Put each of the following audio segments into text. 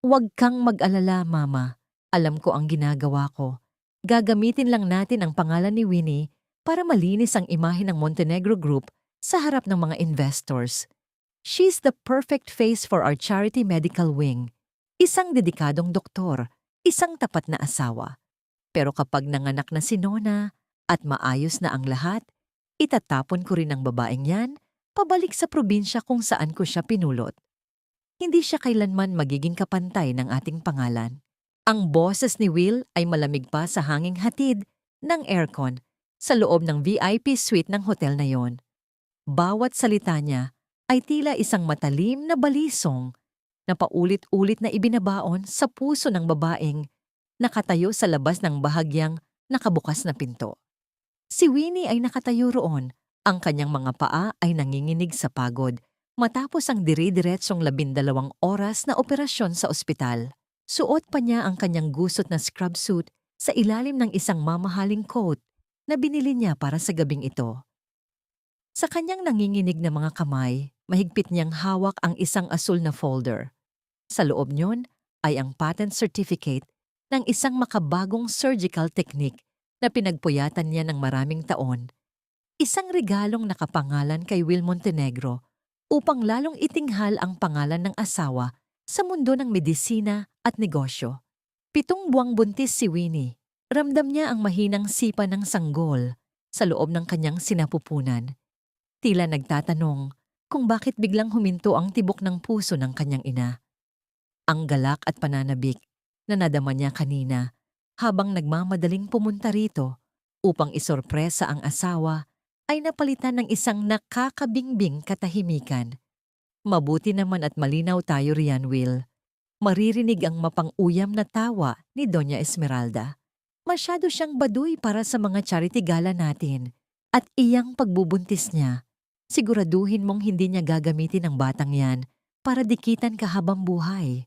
Huwag kang mag-alala, Mama. Alam ko ang ginagawa ko. Gagamitin lang natin ang pangalan ni Winnie para malinis ang imahe ng Montenegro Group sa harap ng mga investors. She's the perfect face for our charity medical wing. Isang dedikadong doktor, isang tapat na asawa. Pero kapag nanganak na si Nona at maayos na ang lahat, itatapon ko rin ang babaeng yan pabalik sa probinsya kung saan ko siya pinulot. Hindi siya kailanman magiging kapantay ng ating pangalan. Ang boses ni Will ay malamig pa sa hanging hatid ng aircon sa loob ng VIP suite ng hotel na yon. Bawat salita niya ay tila isang matalim na balisong na paulit-ulit na ibinabaon sa puso ng babaeng nakatayo sa labas ng bahagyang nakabukas na pinto. Si Winnie ay nakatayo roon. Ang kanyang mga paa ay nanginginig sa pagod matapos ang dire-diretsong 12 oras na operasyon sa ospital. Suot pa niya ang kanyang gusot na scrub suit sa ilalim ng isang mamahaling coat na binili niya para sa gabing ito. Sa kanyang nanginginig na mga kamay, mahigpit niyang hawak ang isang asul na folder. Sa loob niyon ay ang patent certificate ng isang makabagong surgical technique na pinagpuyatan niya ng maraming taon. Isang regalong nakapangalan kay Will Montenegro upang lalong itinghal ang pangalan ng asawa sa mundo ng medisina at negosyo. 7 buwang buntis si Winnie. Ramdam niya ang mahinang sipa ng sanggol sa loob ng kanyang sinapupunan. Tila nagtatanong kung bakit biglang huminto ang tibok ng puso ng kanyang ina. Ang galak at pananabik na nadama niya kanina habang nagmamadaling pumunta rito upang isorpresa ang asawa ay napalitan ng isang nakakabingbing katahimikan. Mabuti naman at malinaw tayo riyan, Will. Maririnig ang mapang-uyam na tawa ni Doña Esmeralda. Masyado siyang baduy para sa mga charity gala natin at iyang pagbubuntis niya. Siguraduhin mong hindi niya gagamitin ang batang yan para dikitan ka habang buhay.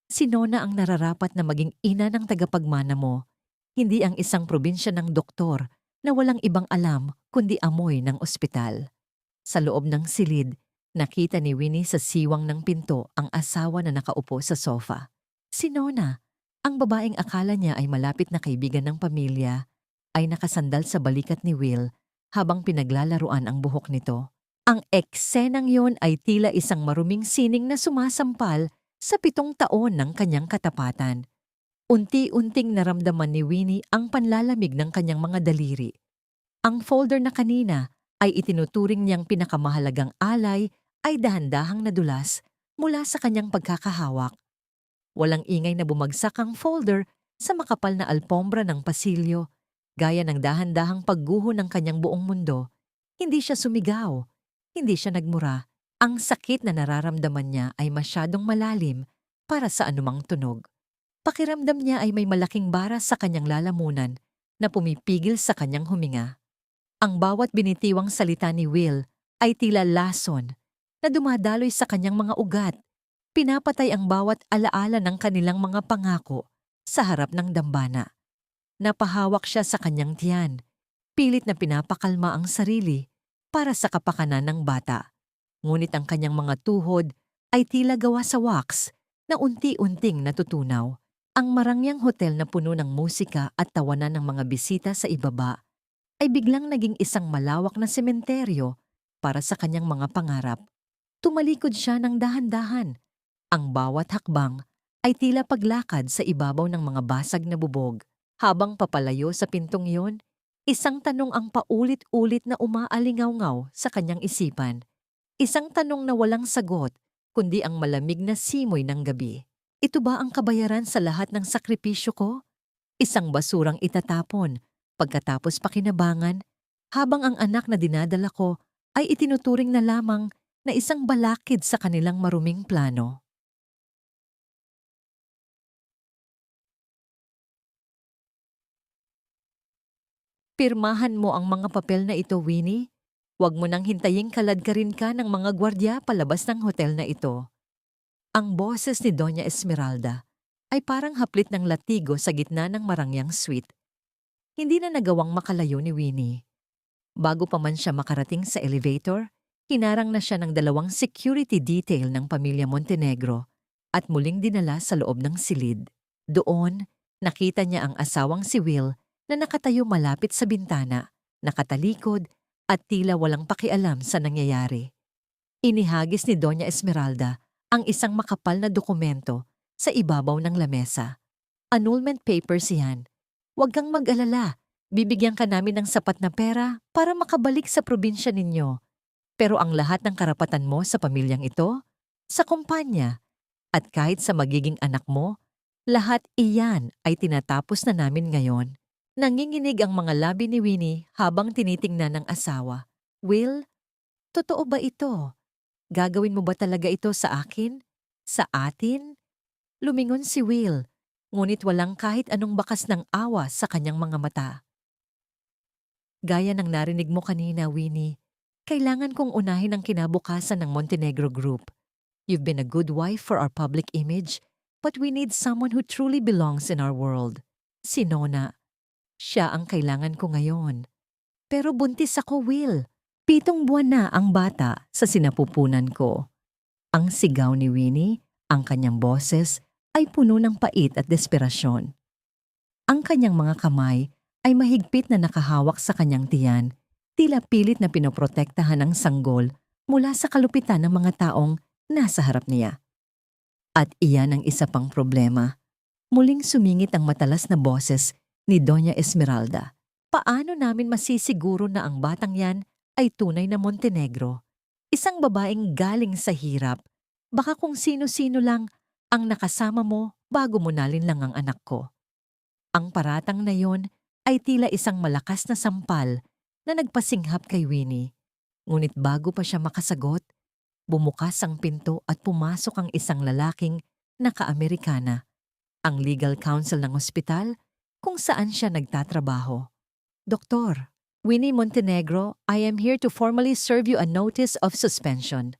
Si Nona ang nararapat na maging ina ng tagapagmana mo, hindi ang isang probinsya ng doktor na walang ibang alam kundi amoy ng ospital. Sa loob ng silid, nakita ni Winnie sa siwang ng pinto ang asawa na nakaupo sa sofa. Si Nona, ang babaeng akala niya ay malapit na kaibigan ng pamilya, ay nakasandal sa balikat ni Will habang pinaglalaruan ang buhok nito. Ang eksenang yon ay tila isang maruming sining na sumasampal sa 7 taon ng kanyang katapatan. Unti-unting naramdaman ni Winnie ang panlalamig ng kanyang mga daliri. Ang folder na kanina ay itinuturing niyang pinakamahalagang alay ay dahan-dahang nadulas mula sa kanyang pagkakahawak. Walang ingay na bumagsak ang folder sa makapal na alpombra ng pasilyo, gaya ng dahan-dahang pagguho ng kanyang buong mundo. Hindi siya sumigaw, hindi siya nagmura. Ang sakit na nararamdaman niya ay masyadong malalim para sa anumang tunog. Pakiramdam niya ay may malaking bara sa kanyang lalamunan na pumipigil sa kanyang huminga. Ang bawat binitiwang salita ni Will ay tila lason na dumadaloy sa kanyang mga ugat. Pinapatay ang bawat alaala ng kanilang mga pangako sa harap ng dambana. Napahawak siya sa kanyang tiyan. Pilit na pinapakalma ang sarili para sa kapakanan ng bata. Ngunit ang kanyang mga tuhod ay tila gawa sa wax na unti-unting natutunaw. Ang marangyang hotel na puno ng musika at tawanan ng mga bisita sa ibaba ay biglang naging isang malawak na sementeryo para sa kanyang mga pangarap. Tumalikod siya ng dahan-dahan. Ang bawat hakbang ay tila paglakad sa ibabaw ng mga basag na bubog. Habang papalayo sa pintong yon, isang tanong ang paulit-ulit na umaalingaw-ngaw sa kanyang isipan. Isang tanong na walang sagot, kundi ang malamig na simoy ng gabi. Ito ba ang kabayaran sa lahat ng sakripisyo ko? Isang basurang itatapon, pagkatapos pakinabangan, habang ang anak na dinadala ko ay itinuturing na lamang na isang balakid sa kanilang maruming plano. Pirmahan mo ang mga papel na ito, Winnie. Huwag mo nang hintaying kaladkarin ka ng mga gwardya palabas ng hotel na ito. Ang boses ni Doña Esmeralda ay parang haplit ng latigo sa gitna ng marangyang suite. Hindi na nagawang makalayo ni Winnie. Bago pa man siya makarating sa elevator, hinarang na siya ng 2 security detail ng pamilya Montenegro at muling dinala sa loob ng silid. Doon, nakita niya ang asawang si Will na nakatayo malapit sa bintana, nakatalikod at tila walang pakialam sa nangyayari. Inihagis ni Doña Esmeralda ang isang makapal na dokumento sa ibabaw ng lamesa. Annulment papers yan. Huwag kang mag-alala. Bibigyan ka namin ng sapat na pera para makabalik sa probinsya ninyo. Pero ang lahat ng karapatan mo sa pamilyang ito, sa kumpanya, at kahit sa magiging anak mo, lahat iyan ay tinatapos na namin ngayon. Nanginginig ang mga labi ni Winnie habang tinitingnan ng asawa. Will, totoo ba ito? Gagawin mo ba talaga ito sa akin? Sa atin? Lumingon si Will, ngunit walang kahit anong bakas ng awa sa kanyang mga mata. Gaya ng narinig mo kanina, Winnie, kailangan kong unahin ang kinabukasan ng Montenegro Group. You've been a good wife for our public image, but we need someone who truly belongs in our world. Si Nona. Siya ang kailangan ko ngayon. Pero buntis ako, Will. 7 buwan na ang bata sa sinapupunan ko. Ang sigaw ni Winnie, ang kanyang boses, ay puno ng pait at desperasyon. Ang kanyang mga kamay ay mahigpit na nakahawak sa kanyang tiyan, tila pilit na pinoprotektahan ng sanggol mula sa kalupitan ng mga taong nasa harap niya. At iyan ang isa pang problema. Muling sumingit ang matalas na boses ni Doña Esmeralda. Paano namin masisiguro na ang batang yan ay tunay na Montenegro? Isang babaeng galing sa hirap. Baka kung sino-sino lang ang nakasama mo bago mo nalinlang ang anak ko. Ang paratang na yon ay tila isang malakas na sampal na nagpasinghap kay Winnie. Ngunit bago pa siya makasagot, bumukas ang pinto at pumasok ang isang lalaking naka-Amerikana, ang legal counsel ng ospital kung saan siya nagtatrabaho. Doktor, Winnie Montenegro, I am here to formally serve you a notice of suspension.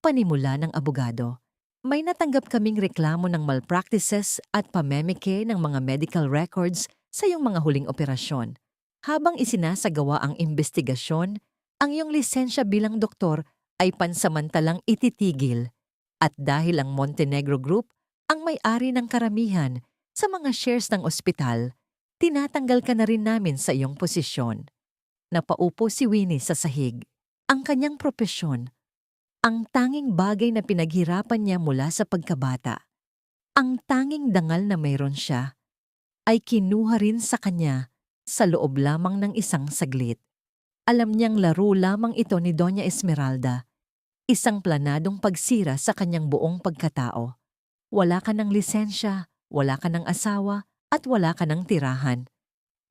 Panimula ng abogado. May natanggap kaming reklamo ng malpractices at pamemeke ng mga medical records sa iyong mga huling operasyon. Habang isinasagawa ang investigasyon, ang iyong lisensya bilang doktor ay pansamantalang ititigil. At dahil ang Montenegro Group ang may-ari ng karamihan sa mga shares ng ospital, tinatanggal ka na rin namin sa iyong posisyon. Napaupo si Winnie sa sahig. Ang kanyang propesyon, ang tanging bagay na pinaghirapan niya mula sa pagkabata, ang tanging dangal na mayroon siya, ay kinuha rin sa kanya sa loob lamang ng isang saglit. Alam niyang laro lamang ito ni Doña Esmeralda, isang planadong pagsira sa kanyang buong pagkatao. Wala ka ng lisensya, wala ka ng asawa, at wala ka ng tirahan.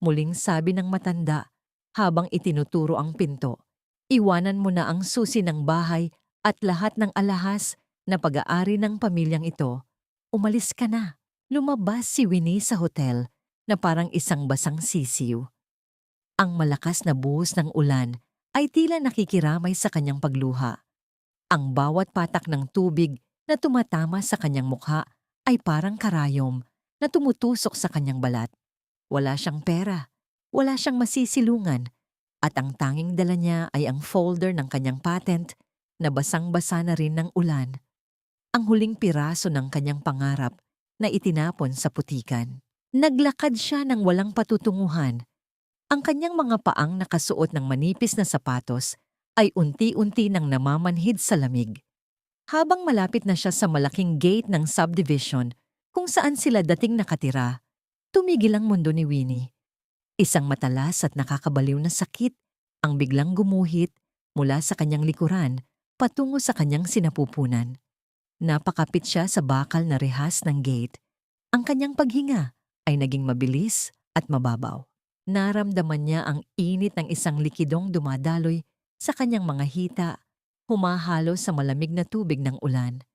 Muling sabi ng matanda habang itinuturo ang pinto. Iwanan mo na ang susi ng bahay at lahat ng alahas na pag-aari ng pamilyang ito. Umalis ka na. Lumabas si Winnie sa hotel na parang isang basang sisiw. Ang malakas na buhos ng ulan ay tila nakikiramay sa kanyang pagluha. Ang bawat patak ng tubig na tumatama sa kanyang mukha ay parang karayom na tumutusok sa kanyang balat. Wala siyang pera, wala siyang masisilungan, at ang tanging dala niya ay ang folder ng kanyang patent na basang-basa na rin ng ulan. Ang huling piraso ng kanyang pangarap na itinapon sa putikan. Naglakad siya ng walang patutunguhan. Ang kanyang mga paang nakasuot ng manipis na sapatos ay unti-unti nang namamanhid sa lamig. Habang malapit na siya sa malaking gate ng subdivision kung saan sila dating nakatira, tumigil ang mundo ni Winnie. Isang matalas at nakakabaliw na sakit ang biglang gumuhit mula sa kanyang likuran patungo sa kanyang sinapupunan. Napakapit siya sa bakal na rehas ng gate. Ang kanyang paghinga ay naging mabilis at mababaw. Naramdaman niya ang init ng isang likidong dumadaloy sa kanyang mga hita, humahalo sa malamig na tubig ng ulan.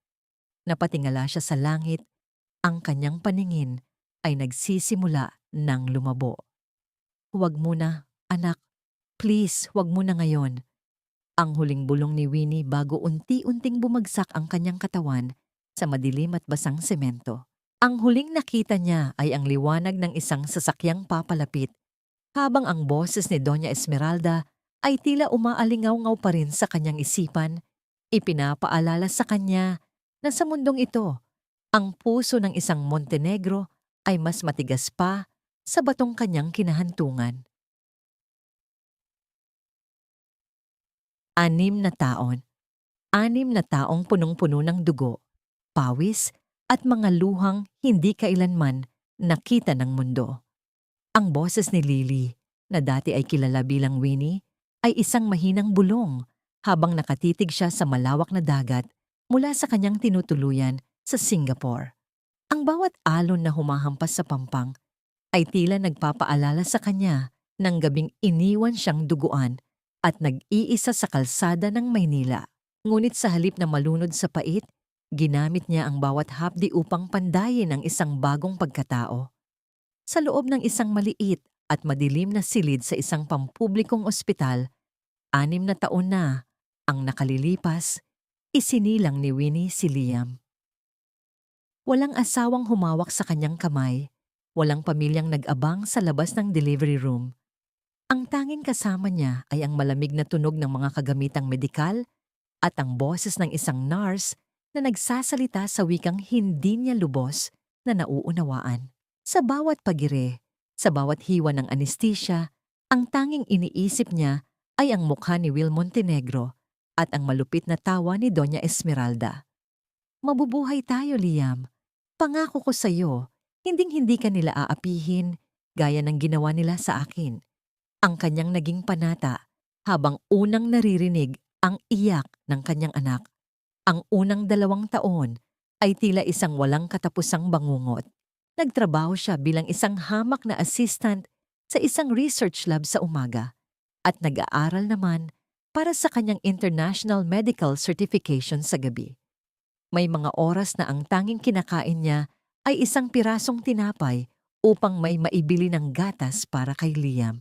Napatingala siya sa langit, ang kanyang paningin ay nagsisimula ng lumabo. Huwag muna, anak. Please, huwag muna ngayon. Ang huling bulong ni Winnie bago unti-unting bumagsak ang kanyang katawan sa madilim at basang semento. Ang huling nakita niya ay ang liwanag ng isang sasakyang papalapit, habang ang boses ni Doña Esmeralda ay tila umaalingaw-ngaw pa rin sa kanyang isipan, ipinapaalala sa kanya na sa mundong ito, Ang puso ng isang Montenegro ay mas matigas pa sa batong kanyang kinahantungan. 6 na taon. 6 na taong punong-puno ng dugo, pawis, at mga luhang hindi kailanman nakita ng mundo. Ang boses ni Lily, na dati ay kilala bilang Winnie, ay isang mahinang bulong habang nakatitig siya sa malawak na dagat mula sa kanyang tinutuluyan sa Singapore. Ang bawat alon na humahampas sa pampang ay tila nagpapaalala sa kanya ng gabing iniwan siyang duguan at nag-iisa sa kalsada ng Maynila. Ngunit sa halip na malunod sa pait, ginamit niya ang bawat hapdi upang pandayin ang isang bagong pagkatao. Sa loob ng isang maliit at madilim na silid sa isang pampublikong ospital, 6 na taon na ang nakalilipas, isinilang ni Winnie si Liam. Walang asawang humawak sa kanyang kamay, walang pamilyang nag-abang sa labas ng delivery room. Ang tanging kasama niya ay ang malamig na tunog ng mga kagamitang medikal at ang boses ng isang nurse na nagsasalita sa wikang hindi niya lubos na nauunawaan. Sa bawat pagire, sa bawat hiwa ng anesthesia, ang tanging iniisip niya ay ang mukha ni Will Montenegro at ang malupit na tawa ni Doña Esmeralda. Mabubuhay tayo, Liam. Pangako ko sa iyo, hinding-hindi ka nila aapihin gaya ng ginawa nila sa akin. Ang kanyang naging panata habang unang naririnig ang iyak ng kanyang anak. Ang unang 2 taon ay tila isang walang katapusang bangungot. Nagtrabaho siya bilang isang hamak na assistant sa isang research lab sa umaga at nag-aaral naman para sa kanyang international medical certification sa gabi. May mga oras na ang tanging kinakain niya ay isang pirasong tinapay upang may maibili ng gatas para kay Liam.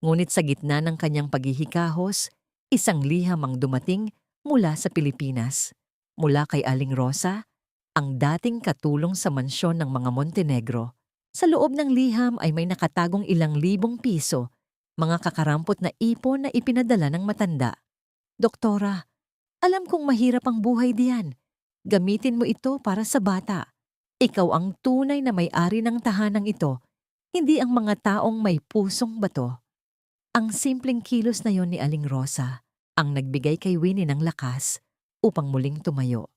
Ngunit sa gitna ng kanyang paghihikahos, isang liham ang dumating mula sa Pilipinas. Mula kay Aling Rosa, ang dating katulong sa mansyon ng mga Montenegro. Sa loob ng liham ay may nakatagong ilang libong piso, mga kakarampot na ipon na ipinadala ng matanda. Doktora, alam kong mahirap ang buhay diyan. Gamitin mo ito para sa bata. Ikaw ang tunay na may-ari ng tahanang ito, hindi ang mga taong may pusong bato. Ang simpleng kilos na yon ni Aling Rosa ang nagbigay kay Winnie ng lakas upang muling tumayo.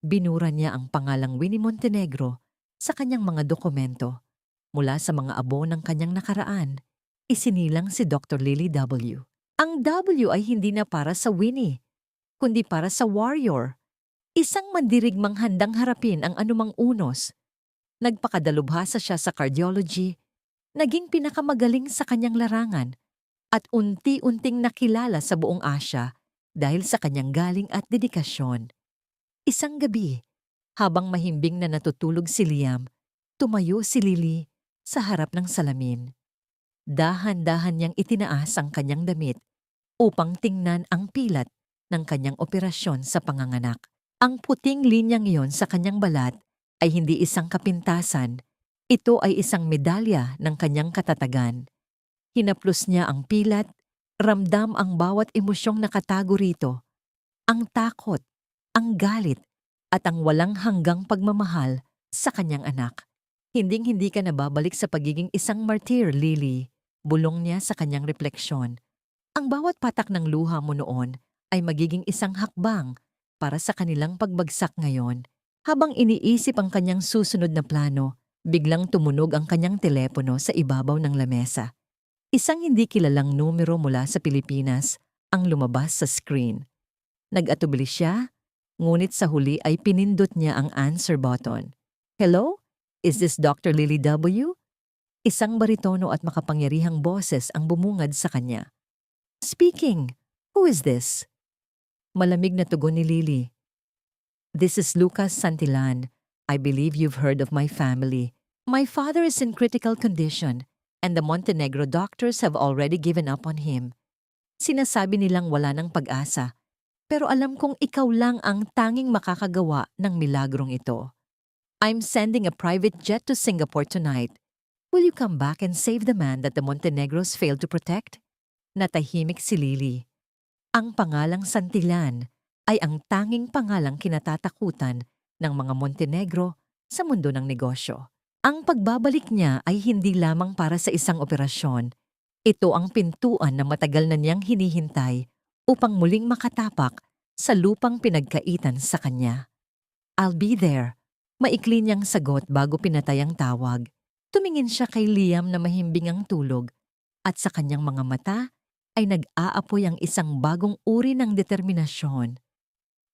Binura niya ang pangalang Winnie Montenegro sa kanyang mga dokumento. Mula sa mga abo ng kanyang nakaraan, isinilang si Dr. Lily W. Ang W ay hindi na para sa Winnie, kundi para sa warrior. Isang mandirigmang handang harapin ang anumang unos. Nagpakadalubhasa siya sa cardiology, naging pinakamagaling sa kanyang larangan, at unti-unting nakilala sa buong Asya dahil sa kanyang galing at dedikasyon. Isang gabi, habang mahimbing na natutulog si Liam, tumayo si Lily sa harap ng salamin. Dahan-dahan niyang itinaas ang kanyang damit upang tingnan ang pilat ng kanyang operasyon sa panganganak. Ang puting linyang iyon sa kanyang balat ay hindi isang kapintasan, ito ay isang medalya ng kanyang katatagan. Hinaplos niya ang pilat, ramdam ang bawat emosyong nakatago rito. Ang takot, ang galit, at ang walang hanggang pagmamahal sa kanyang anak. Hinding-hindi ka nababalik sa pagiging isang martyr, Lily, bulong niya sa kanyang refleksyon. Ang bawat patak ng luha mo noon ay magiging isang hakbang para sa kanilang pagbagsak ngayon. Habang iniisip ang kanyang susunod na plano, biglang tumunog ang kanyang telepono sa ibabaw ng lamesa. Isang hindi kilalang numero mula sa Pilipinas ang lumabas sa screen. Nag-atubili siya, ngunit sa huli ay pinindot niya ang answer button. Hello? Is this Dr. Lily W? Isang baritono at makapangyarihang boses ang bumungad sa kanya. Speaking. Who is this? Malamig na tugon ni Lily. This is Lucas Santillan. I believe you've heard of my family. My father is in critical condition and the Montenegro doctors have already given up on him. Sinasabi nilang wala ng pag-asa, pero alam kong ikaw lang ang tanging makakagawa ng milagrong ito. I'm sending a private jet to Singapore tonight. Will you come back and save the man that the Montenegros failed to protect? Natahimik si Lily. Ang pangalang Santillan ay ang tanging pangalang kinatatakutan ng mga Montenegro sa mundo ng negosyo. Ang pagbabalik niya ay hindi lamang para sa isang operasyon. Ito ang pintuan na matagal na niyang hinihintay upang muling makatapak sa lupang pinagkaitan sa kanya. "I'll be there." Maikli niyang sagot bago pinatay ang tawag. Tumingin siya kay Liam na mahimbing ang tulog at sa kanyang mga mata ay nag-aapoy ang isang bagong uri ng determinasyon.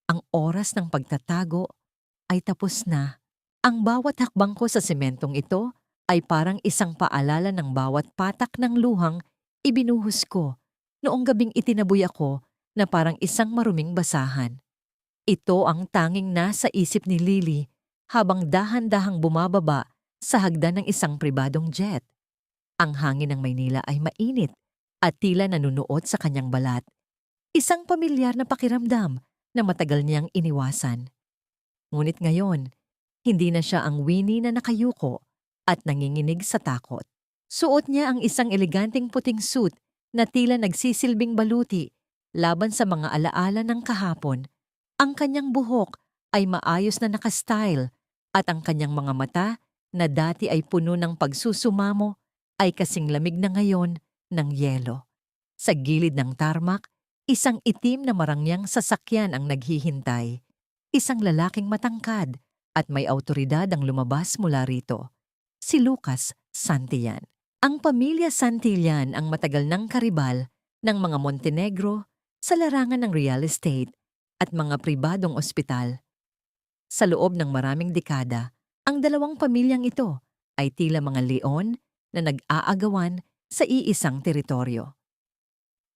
Ang oras ng pagtatago ay tapos na. Ang bawat hakbang ko sa sementong ito ay parang isang paalala ng bawat patak ng luhang ibinuhos ko noong gabing itinaboy ako na parang isang maruming basahan. Ito ang tanging nasa isip ni Lily habang dahan-dahang bumababa sa hagdan ng isang pribadong jet. Ang hangin ng Maynila ay mainit at tila nanunuot sa kanyang balat. Isang pamilyar na pakiramdam na matagal niyang iniwasan. Ngunit ngayon, hindi na siya ang Winnie na nakayuko at nanginginig sa takot. Suot niya ang isang eleganteng puting suit na tila nagsisilbing baluti laban sa mga alaala ng kahapon. Ang kanyang buhok ay maayos na nakastyle at ang kanyang mga mata na dati ay puno ng pagsusumamo ay kasing lamig na ngayon ng yelo. Sa gilid ng tarmac, isang itim na marangyang sasakyan ang naghihintay. Isang lalaking matangkad at may awtoridad ang lumabas mula rito. Si Lucas Santillan. Ang pamilya Santillan ang matagal ng karibal ng mga Montenegro sa larangan ng real estate at mga pribadong ospital. Sa loob ng maraming dekada, ang dalawang pamilyang ito ay tila mga leon na nag-aagawan sa iisang teritoryo.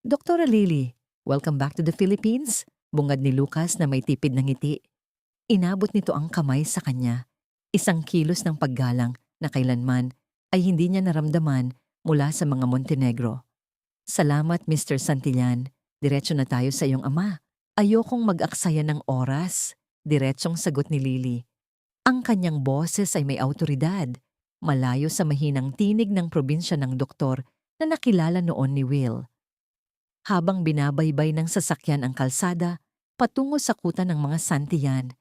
"Dr. Lily, welcome back to the Philippines," bungad ni Lucas na may tipid na ngiti. Inabot nito ang kamay sa kanya, isang kilos ng paggalang na kailanman ay hindi niya naramdaman mula sa mga Montenegro. "Salamat, Mr. Santillan. Diretso na tayo sa iyong ama." "Ayokong mag-aksaya ng oras," diretsong sagot ni Lily. Ang kanyang boses ay may awtoridad, malayo sa mahinang tinig ng probinsya ng doktor na nakilala noon ni Will. Habang binabaybay ng sasakyan ang kalsada patungo sa kuta ng mga Santillan,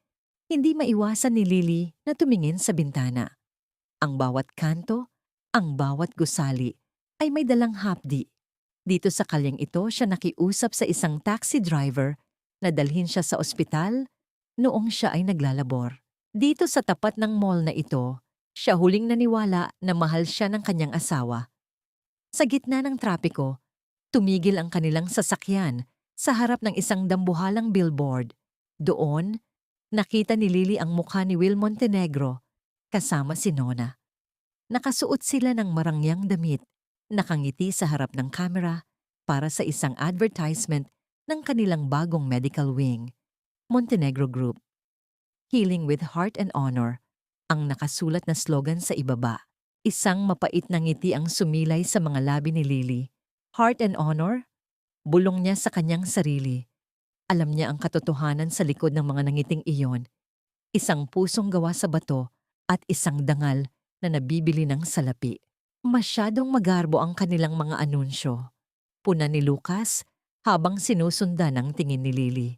hindi maiwasan ni Lily na tumingin sa bintana. Ang bawat kanto, ang bawat gusali ay may dalang hapdi. Dito sa kalyang ito siya nakiusap sa isang taxi driver na dalhin siya sa ospital noong siya ay naglalabor. Dito sa tapat ng mall na ito, siya huling naniwala na mahal siya ng kanyang asawa. Sa gitna ng trapiko, tumigil ang kanilang sasakyan sa harap ng isang dambuhalang billboard. Doon, nakita ni Lily ang mukha ni Will Montenegro kasama si Nona. Nakasuot sila ng marangyang damit, nakangiti sa harap ng kamera para sa isang advertisement ng kanilang bagong medical wing, Montenegro Group. "Healing with Heart and Honor," ang nakasulat na slogan sa ibaba. Isang mapait na ngiti ang sumilay sa mga labi ni Lily. Heart and Honor? Bulong niya sa kanyang sarili. Alam niya ang katotohanan sa likod ng mga nangiting iyon. Isang pusong gawa sa bato at isang dangal na nabibili ng salapi. Masyadong magarbo ang kanilang mga anunsyo. Puna ni Lucas habang sinusundan ang tingin ni Lily.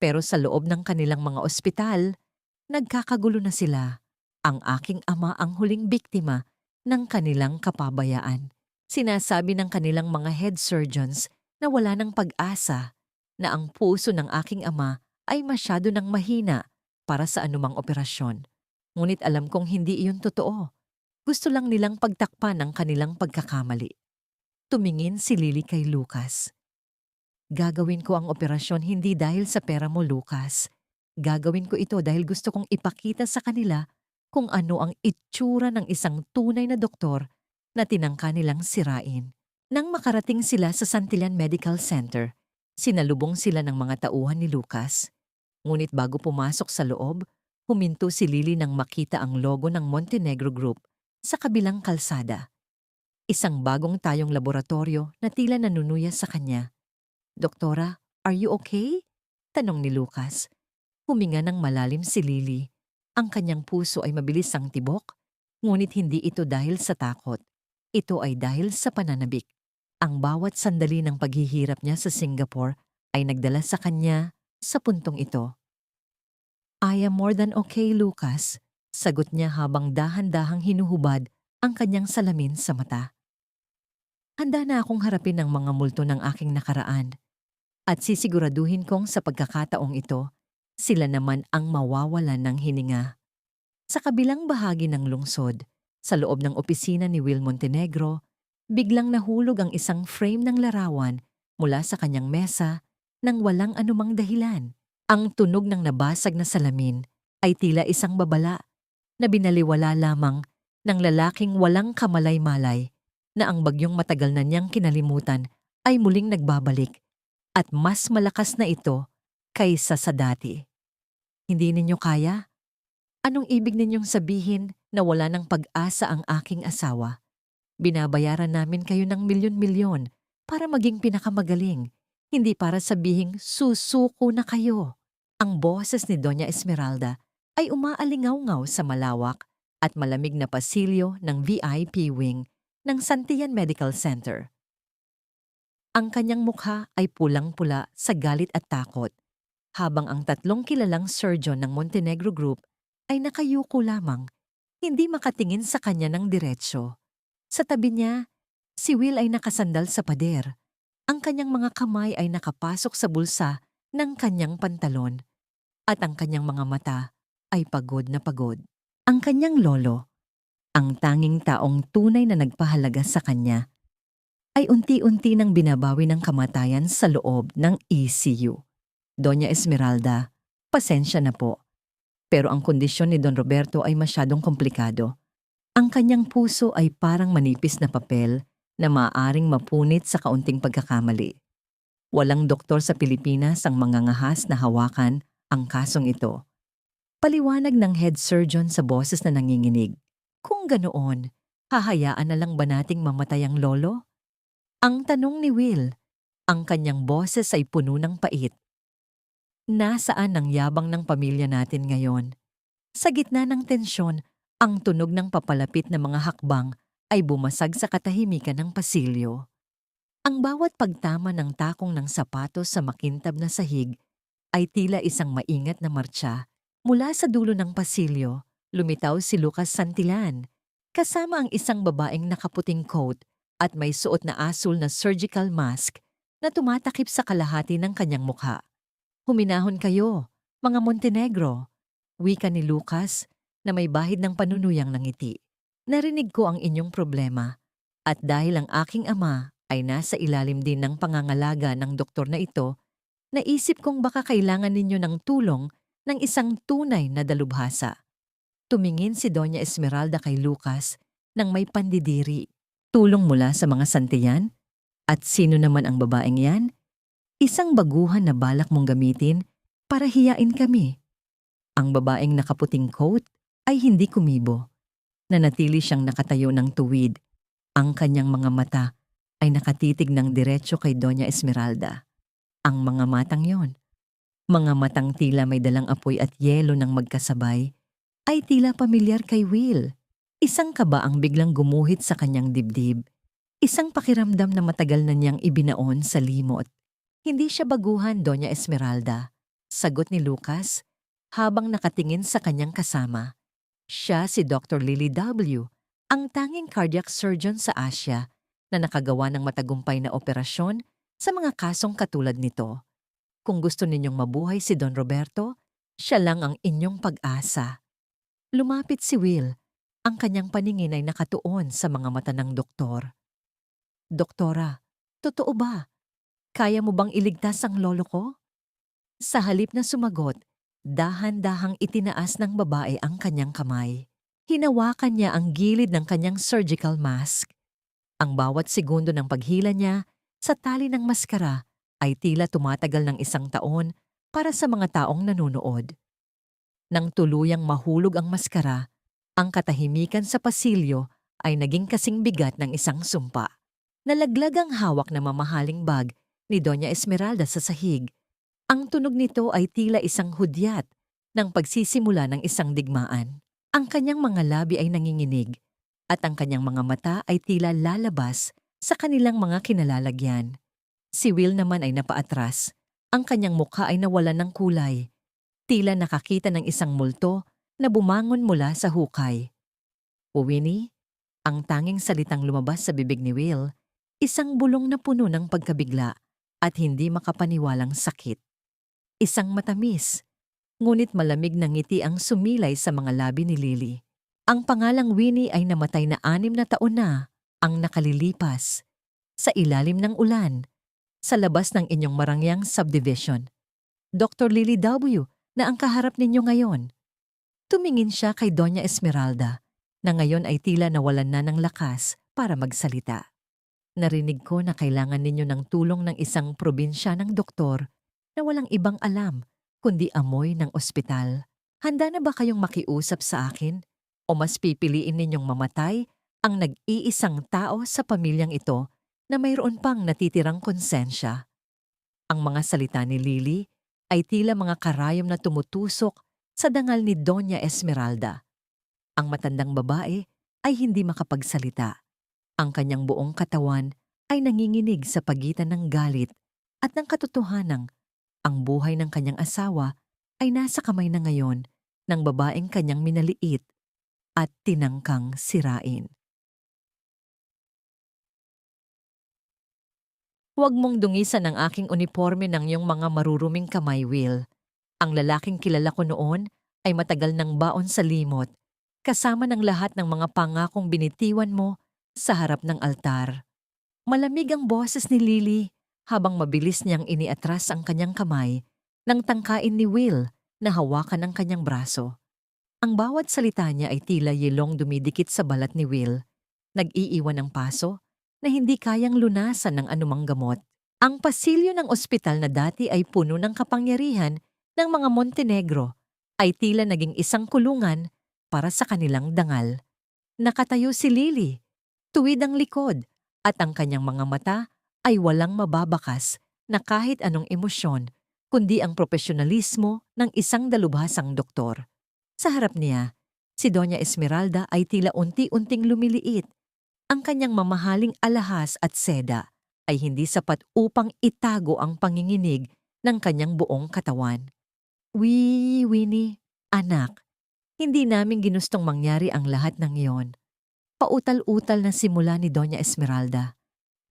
Pero sa loob ng kanilang mga ospital, nagkakagulo na sila. Ang aking ama ang huling biktima ng kanilang kapabayaan. Sinasabi ng kanilang mga head surgeons na wala ng pag-asa, na ang puso ng aking ama ay masyado nang mahina para sa anumang operasyon. Ngunit alam kong hindi iyon totoo. Gusto lang nilang pagtakpan ang kanilang pagkakamali. Tumingin si Lily kay Lucas. "Gagawin ko ang operasyon hindi dahil sa pera mo, Lucas. Gagawin ko ito dahil gusto kong ipakita sa kanila kung ano ang itsura ng isang tunay na doktor na tinangka nilang sirain." Nang makarating sila sa Santillan Medical Center, sinalubong sila ng mga tauhan ni Lucas. Ngunit bago pumasok sa loob, huminto si Lily nang makita ang logo ng Montenegro Group sa kabilang kalsada. Isang bagong tayong laboratorio na tila nanunuya sa kanya. "Doktora, are you okay?" tanong ni Lucas. Huminga ng malalim si Lily. Ang kanyang puso ay mabilis ang tibok, ngunit hindi ito dahil sa takot. Ito ay dahil sa pananabik. Ang bawat sandali ng paghihirap niya sa Singapore ay nagdala sa kanya sa puntong ito. "I am more than okay, Lucas. Sagot niya habang dahan-dahang hinuhubad ang kanyang salamin sa mata. Handa na akong harapin ang mga multo ng aking nakaraan at sisiguraduhin kong sa pagkakataong ito, sila naman ang mawawalan ng hininga. Sa kabilang bahagi ng lungsod, sa loob ng opisina ni Will Montenegro, biglang nahulog ang isang frame ng larawan mula sa kanyang mesa nang walang anumang dahilan. Ang tunog ng nabasag na salamin ay tila isang babala na binaliwala lamang ng lalaking walang kamalay-malay na ang bagyong matagal na niyang kinalimutan ay muling nagbabalik at mas malakas na ito kaysa sa dati. Hindi ninyo kaya? Anong ibig ninyong sabihin na wala ng pag-asa ang aking asawa? Binabayaran namin kayo ng milyon-milyon para maging pinakamagaling, hindi para sabihing susuko na kayo. Ang boses ni Doña Esmeralda ay umaalingaw-ngaw sa malawak at malamig na pasilyo ng VIP wing ng Santillan Medical Center. Ang kanyang mukha ay pulang-pula sa galit at takot, habang ang tatlong kilalang surgeon ng Montenegro Group ay nakayuko lamang, hindi makatingin sa kanya ng diretsyo. Sa tabi niya, si Will ay nakasandal sa pader. Ang kanyang mga kamay ay nakapasok sa bulsa ng kanyang pantalon at ang kanyang mga mata ay pagod na pagod. Ang kanyang lolo, ang tanging taong tunay na nagpahalaga sa kanya, ay unti-unti nang binabawi ng kamatayan sa loob ng ECU. Doña Esmeralda, pasensya na po. Pero ang kondisyon ni Don Roberto ay masyadong komplikado. Ang kanyang puso ay parang manipis na papel na maaaring mapunit sa kaunting pagkakamali. Walang doktor sa Pilipinas ang mangangahas na hawakan ang kasong ito. Paliwanag ng head surgeon sa boses na nanginginig. Kung ganoon, hahayaan na lang ba nating mamatay ang lolo? Ang tanong ni Will, ang kanyang boses ay puno ng pait. Nasaan ang yabang ng pamilya natin ngayon? Sa gitna ng tensyon, ang tunog ng papalapit na mga hakbang ay bumasag sa katahimikan ng pasilyo. Ang bawat pagtama ng takong ng sapatos sa makintab na sahig ay tila isang maingat na martsa. Mula sa dulo ng pasilyo, lumitaw si Lucas Santillan, kasama ang isang babaeng nakaputing coat at may suot na asul na surgical mask na tumatakip sa kalahati ng kanyang mukha. Huminahon kayo, mga Montenegro, wika ni Lucas na may bahid ng panunuyang ngiti. Narinig ko ang inyong problema at dahil ang aking ama ay nasa ilalim din ng pangangalaga ng doktor na ito, naisip kong baka kailangan ninyo ng tulong ng isang tunay na dalubhasa. Tumingin si Doña Esmeralda kay Lucas nang may pandidiri. Tulong mula sa mga Santillan? At sino naman ang babaeng yan? Isang baguhan na balak mong gamitin para hiyain kami. Ang babaeng nakaputing coat ay hindi kumibo. Nanatili siyang nakatayo ng tuwid. Ang kanyang mga mata ay nakatitig ng diretsyo kay Doña Esmeralda. Ang mga matang yon, mga matang tila may dalang apoy at yelo ng magkasabay, ay tila pamilyar kay Will. Isang kaba ang biglang gumuhit sa kanyang dibdib. Isang pakiramdam na matagal na niyang ibinaon sa limot. Hindi siya baguhan, Doña Esmeralda, sagot ni Lucas habang nakatingin sa kanyang kasama. Siya si Dr. Lily W., ang tanging cardiac surgeon sa Asia na nakagawa ng matagumpay na operasyon sa mga kasong katulad nito. Kung gusto ninyong mabuhay si Don Roberto, siya lang ang inyong pag-asa. Lumapit si Will. Ang kanyang paningin ay nakatuon sa mga mata ng doktor. Doktora, totoo ba? Kaya mo bang iligtas ang lolo ko? Sa halip na sumagot, dahan-dahang itinaas ng babae ang kanyang kamay. Hinawakan niya ang gilid ng kanyang surgical mask. Ang bawat segundo ng paghila niya sa tali ng maskara ay tila tumatagal ng 1 taon para sa mga taong nanunood. Nang tuluyang mahulog ang maskara, ang katahimikan sa pasilyo ay naging kasing bigat ng isang sumpa. Nalaglag ang hawak na mamahaling bag ni Doña Esmeralda sa sahig. Ang tunog nito ay tila isang hudyat ng pagsisimula ng isang digmaan. Ang kanyang mga labi ay nanginginig at ang kanyang mga mata ay tila lalabas sa kanilang mga kinalalagyan. Si Will naman ay napaatras. Ang kanyang mukha ay nawalan ng kulay. Tila nakakita ng isang multo na bumangon mula sa hukay. Winnie, ang tanging salitang lumabas sa bibig ni Will, isang bulong na puno ng pagkabigla at hindi makapaniwalang sakit. Isang matamis, ngunit malamig na ngiti ang sumilay sa mga labi ni Lily. Ang pangalang Winnie ay namatay na 6 na taon na ang nakalilipas, sa ilalim ng ulan, sa labas ng inyong marangyang subdivision. Dr. Lily W. na ang kaharap ninyo ngayon. Tumingin siya kay Doña Esmeralda, na ngayon ay tila nawalan na ng lakas para magsalita. Narinig ko na kailangan ninyo ng tulong ng isang probinsya ng doktor na walang ibang alam kundi amoy ng ospital. Handa na ba kayong makiusap sa akin? O mas pipiliin ninyong mamatay ang nag-iisang tao sa pamilyang ito na mayroon pang natitirang konsensya? Ang mga salita ni Lily ay tila mga karayom na tumutusok sa dangal ni Doña Esmeralda. Ang matandang babae ay hindi makapagsalita. Ang kanyang buong katawan ay nanginginig sa pagitan ng galit at ng katotohanang ang buhay ng kanyang asawa ay nasa kamay na ngayon ng babaeng kanyang minaliit at tinangkang sirain. Huwag mong dungisan ang aking uniforme ng iyong mga maruruming kamay, Will. Ang lalaking kilala ko noon ay matagal ng baon sa limot, kasama ng lahat ng mga pangakong binitiwan mo sa harap ng altar. Malamig ang boses ni Lily habang mabilis niyang iniatras ang kanyang kamay nang tangkain ni Will na hawakan ang kanyang braso. Ang bawat salita niya ay tila yelong dumidikit sa balat ni Will, nag-iiwan ng paso na hindi kayang lunasan ng anumang gamot. Ang pasilyo ng ospital na dati ay puno ng kapangyarihan ng mga Montenegro ay tila naging isang kulungan para sa kanilang dangal. Nakatayo si Lily, tuwid ang likod, at ang kanyang mga mata ay walang mababakas na kahit anong emosyon kundi ang profesionalismo ng isang dalubhasang doktor. Sa harap niya, si Doña Esmeralda ay tila unti-unting lumiliit. Ang kanyang mamahaling alahas at seda ay hindi sapat upang itago ang panginginig ng kanyang buong katawan. Winnie, anak, hindi namin ginustong mangyari ang lahat ng iyon. Pautal-utal na simula ni Doña Esmeralda.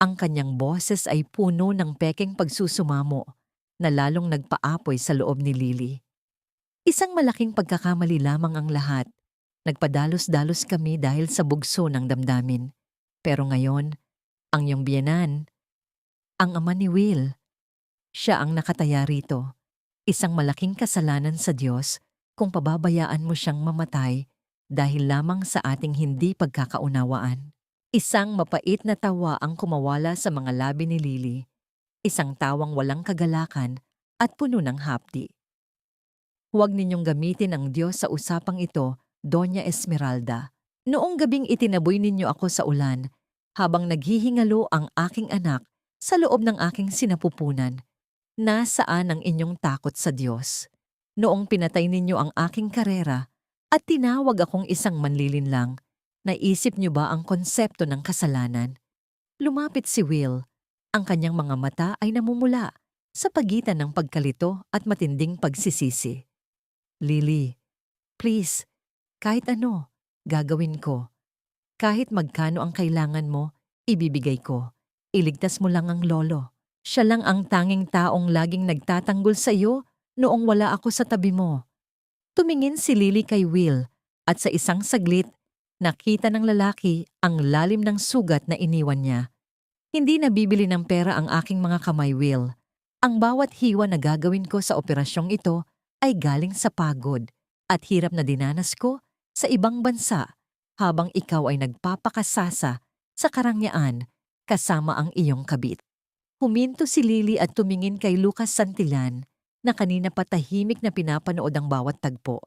Ang kanyang boses ay puno ng pekeng pagsusumamo na lalong nagpaapoy sa loob ni Lily. Isang malaking pagkakamali lamang ang lahat. Nagpadalos-dalos kami dahil sa bugso ng damdamin. Pero ngayon, ang iyong biyenan, ang ama ni Will, siya ang nakataya rito. Isang malaking kasalanan sa Diyos kung pababayaan mo siyang mamatay dahil lamang sa ating hindi pagkakaunawaan. Isang mapait na tawa ang kumawala sa mga labi ni Lily. Isang tawang walang kagalakan at puno ng hapdi. Huwag ninyong gamitin ang Diyos sa usapang ito, Doña Esmeralda. Noong gabing itinaboy ninyo ako sa ulan, habang naghihingalo ang aking anak sa loob ng aking sinapupunan, nasaan ang inyong takot sa Diyos? Noong pinatay ninyo ang aking karera at tinawag akong isang manlilinlang, naisip niyo ba ang konsepto ng kasalanan? Lumapit si Will. Ang kanyang mga mata ay namumula sa pagitan ng pagkalito at matinding pagsisisi. Lily, please, kahit ano, gagawin ko. Kahit magkano ang kailangan mo, ibibigay ko. Iligtas mo lang ang lolo. Siya lang ang tanging taong laging nagtatanggol sa iyo noong wala ako sa tabi mo. Tumingin si Lily kay Will at sa isang saglit, nakita ng lalaki ang lalim ng sugat na iniwan niya. Hindi nabibili ng pera ang aking mga kamay, Will. Ang bawat hiwa na gagawin ko sa operasyong ito ay galing sa pagod at hirap na dinanas ko sa ibang bansa habang ikaw ay nagpapakasasa sa karangyaan kasama ang iyong kabit. Huminto si Lily at tumingin kay Lucas Santillan na kanina pa tahimik na pinapanood ang bawat tagpo.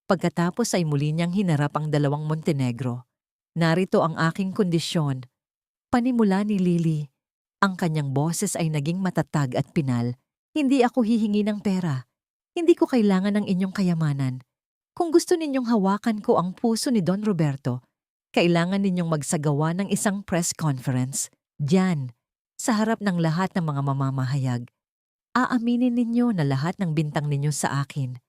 Pagkatapos ay muli niyang hinarap ang dalawang Montenegro. Narito ang aking kondisyon. Panimula ni Lily. Ang kanyang boses ay naging matatag at pinal. Hindi ako hihingi ng pera. Hindi ko kailangan ng inyong kayamanan. Kung gusto ninyong hawakan ko ang puso ni Don Roberto, kailangan ninyong magsagawa ng isang press conference. Diyan, sa harap ng lahat ng mga mamamahayag. Aaminin ninyo na lahat ng bintang ninyo sa akin.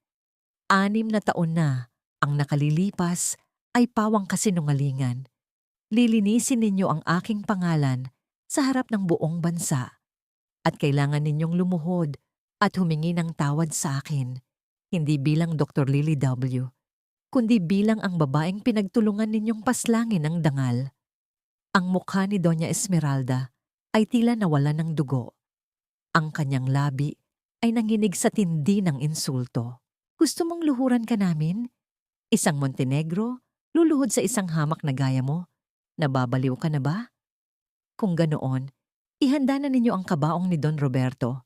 6 na taon na Ang nakalilipas ay pawang kasinungalingan. Lilinisin ninyo ang aking pangalan sa harap ng buong bansa at kailangan ninyong lumuhod at humingi ng tawad sa akin, hindi bilang Dr. Lily W., kundi bilang ang babaeng pinagtulungan ninyong paslangin ng dangal. Ang mukha ni Doña Esmeralda ay tila nawalan ng dugo. Ang kanyang labi ay nanginig sa tindi ng insulto. Gusto mong luhuran ka namin? Isang Montenegro, luluhod sa isang hamak na gaya mo? Nababaliw ka na ba? Kung ganoon, ihanda na ninyo ang kabaong ni Don Roberto.